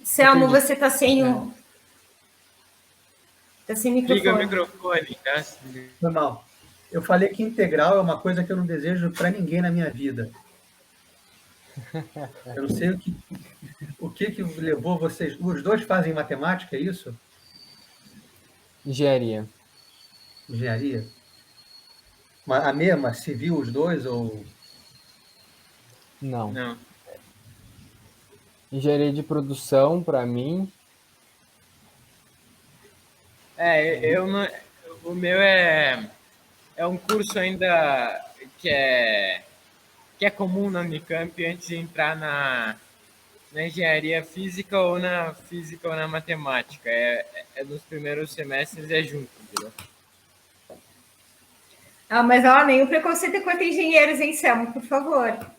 Selmo, Entendi. você está sem tá sem Liga o microfone. microfone, tá? Foi mal. Eu falei que integral é uma coisa que eu não desejo para ninguém na minha vida. Eu não sei o que levou vocês. Os dois fazem matemática, é isso? Engenharia. Engenharia? A mesma, civil, os dois? Ou... Não. Não. Engenharia de produção, para mim. Eu não, o meu é um curso ainda que é comum na Unicamp antes de entrar na engenharia física ou na física ou na matemática. Nos primeiros semestres é junto, entendeu? Ah, mas nenhum preconceito contra engenheiros, hein, Selmo, por favor.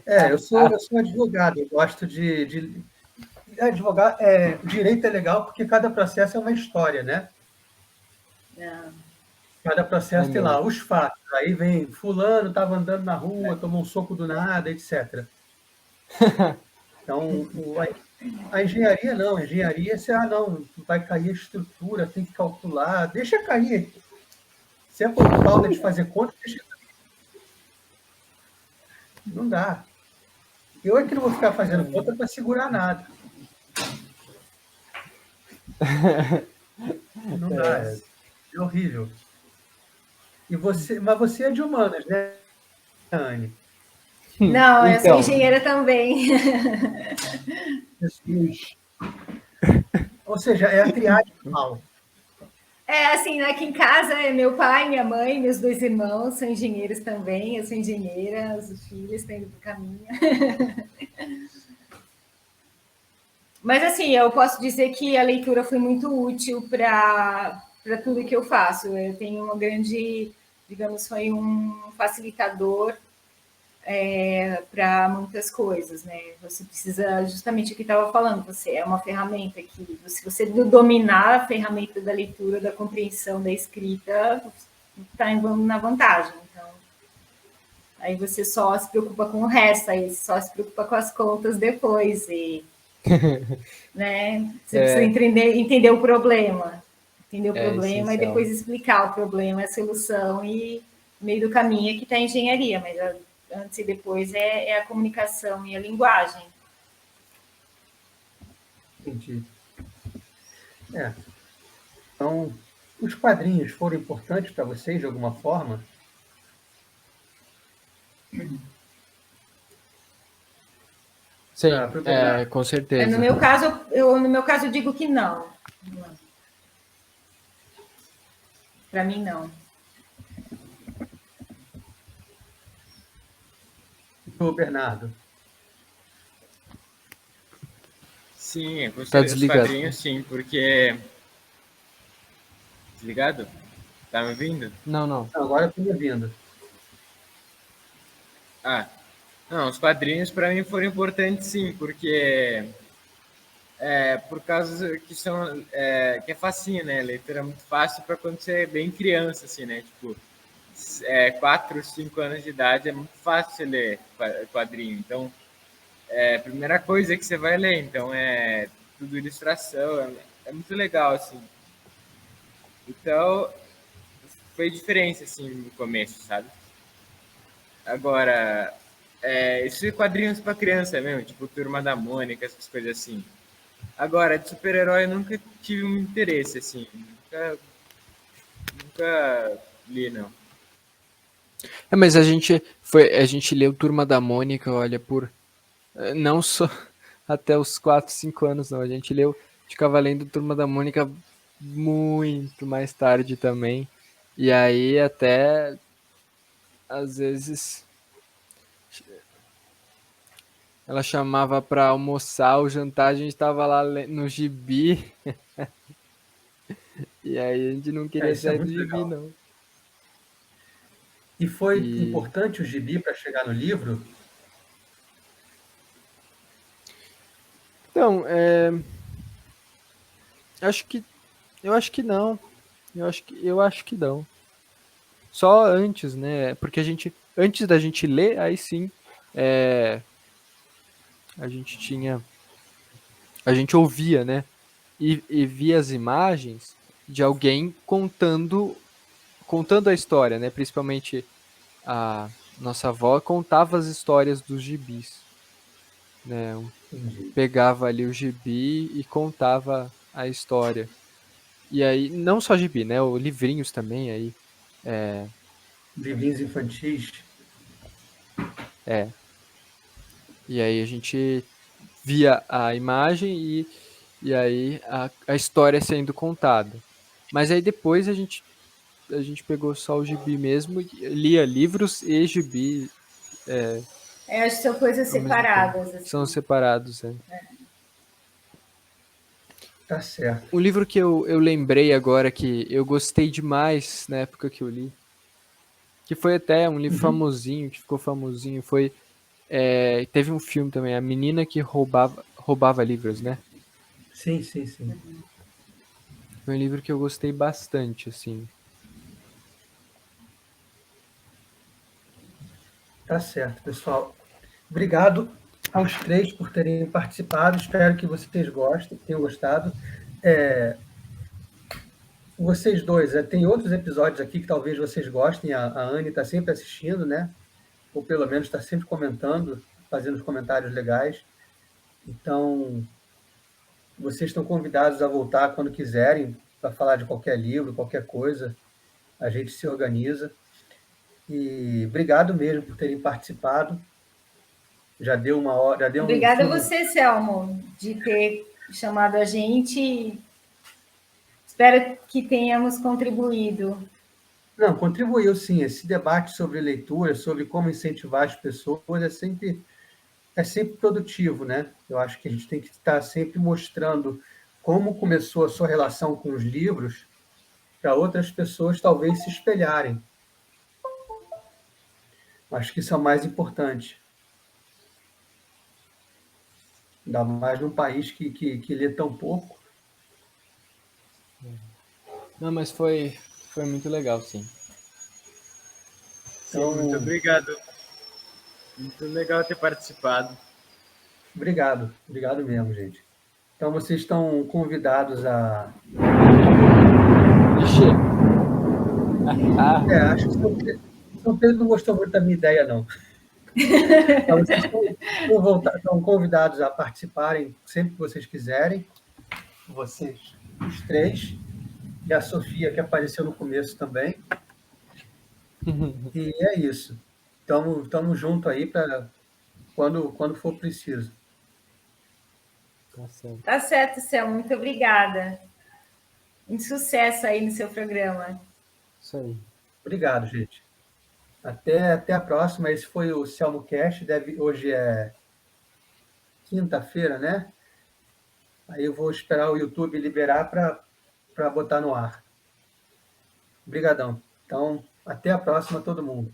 Eu sou advogado, eu gosto de advogar. Direito é legal porque cada processo é uma história, né? Não. Cada processo tem lá os fatos. Aí vem fulano, estava andando na rua, tomou um soco do nada, etc. Então, a engenharia não. A engenharia, não, vai cair a estrutura, tem que calcular. Deixa cair. Se é por falta de fazer conta, deixa cair. Não dá. Eu é que não vou ficar fazendo conta para segurar nada. Não dá, é horrível. Mas você é de humanas, né, Anne? Não, eu sou Então. engenheira também. Jesus. Ou seja, é a triade do mal. Assim, aqui em casa é meu pai, minha mãe, meus dois irmãos são engenheiros também. Eu sou engenheira, os filhos estão indo para o caminho. Mas, assim, eu posso dizer que a leitura foi muito útil para tudo que eu faço. Eu tenho uma grande, digamos, foi um facilitador para muitas coisas, né? Você precisa, justamente o que estava falando, você é uma ferramenta que, se você dominar a ferramenta da leitura, da compreensão, da escrita, está na vantagem. Então, aí você só se preocupa com o resto, aí só se preocupa com as contas depois e né? Você precisa entender o problema. Entender o problema e depois explicar o problema, a solução, e no meio do caminho é que está a engenharia, mas antes e depois é a comunicação e a linguagem. Entendi. Então, os quadrinhos foram importantes para vocês de alguma forma? Sim, com certeza. No meu caso, eu digo que não. Para mim, não. O Bernardo. Sim, eu Tá gostei dos desligado. quadrinhos, sim, porque... Desligado? Tá me ouvindo? Não. Agora eu estou me ouvindo. Não, os quadrinhos para mim foram importantes, sim, porque por causa que que é facinho, né? A leitura é muito fácil para quando você é bem criança, assim, né? Tipo, 4, 5 anos de idade é muito fácil você ler quadrinho. Então, a primeira coisa que você vai ler, então é tudo ilustração, é muito legal, assim. Então, foi diferença, assim, no começo, sabe? Agora, esses quadrinhos para criança mesmo, tipo Turma da Mônica, essas coisas assim. Agora, de super-herói eu nunca tive um interesse, assim. Nunca li, não. Mas a gente leu Turma da Mônica, olha, por não só até os 4, 5 anos, não. A gente ficava lendo Turma da Mônica muito mais tarde também. E aí até às vezes Ela chamava pra almoçar, o jantar, a gente tava lá no gibi. E aí a gente não queria Isso é sair do muito gibi, legal. não. E foi E importante o gibi para chegar no livro? então, acho que eu acho que não. Eu acho que não. Só antes, né? Porque antes da gente ler, aí sim, é, a gente tinha, a gente ouvia, né? E via as imagens de alguém contando a história, né? Principalmente a nossa avó contava as histórias dos gibis, né? Entendi. Pegava ali o gibi e contava a história. E aí, não só gibi, né? O livrinhos também aí. Livrinhos infantis. É. E aí a gente via a imagem e aí a história sendo contada. Mas aí depois a gente pegou só o gibi mesmo, e lia livros e gibi Eu acho que são coisas ao mesmo tempo. separadas, São assim. separados, né? Tá certo. Um livro que eu lembrei agora que eu gostei demais na época que eu li, que foi até um livro Uhum. famosinho, que ficou famosinho, teve um filme também, A Menina que Roubava Livros, né? Sim, sim, sim. Foi um livro que eu gostei bastante, assim. Tá certo, pessoal. Obrigado aos três por terem participado. Espero que vocês gostem, tenham gostado. É, vocês dois, tem outros episódios aqui que talvez vocês gostem. A Anne está sempre assistindo, né? Ou pelo menos está sempre comentando, fazendo os comentários legais. Então, vocês estão convidados a voltar quando quiserem para falar de qualquer livro, qualquer coisa. A gente se organiza. E obrigado mesmo por terem participado. Já deu uma hora, já deu um Obrigada a fundo. você, Selmo, de ter chamado a gente. Espero que tenhamos contribuído. Não, contribuiu sim. Esse debate sobre leitura, sobre como incentivar as pessoas, é sempre produtivo, né? Eu acho que a gente tem que estar sempre mostrando como começou a sua relação com os livros para outras pessoas talvez se espelharem. Acho que isso é o mais importante. Ainda mais num país que lê tão pouco. Não, mas foi muito legal, sim. Sim, muito Então, obrigado. Muito legal ter participado. obrigado. Obrigado mesmo, gente. Então, vocês estão convidados a... Ixi. Ah, acho que São Pedro não gostou muito da minha ideia, não. Então, vocês estão convidados a participarem sempre que vocês quiserem. Vocês, os três. E a Sofia, que apareceu no começo também. E é isso. Estamos junto aí para quando for preciso. tá certo. Tá certo, Selmo, muito obrigada. Um sucesso aí no seu programa. Isso aí. Obrigado, gente. Até a próxima. Esse foi o Selmo Cast. Hoje é quinta-feira, né? Aí eu vou esperar o YouTube liberar para botar no ar. Obrigadão. Então, até a próxima, todo mundo.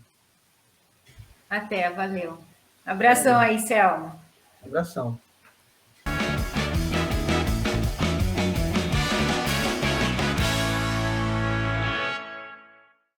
Até, valeu. Abração Valeu. aí, Selmo. Abração.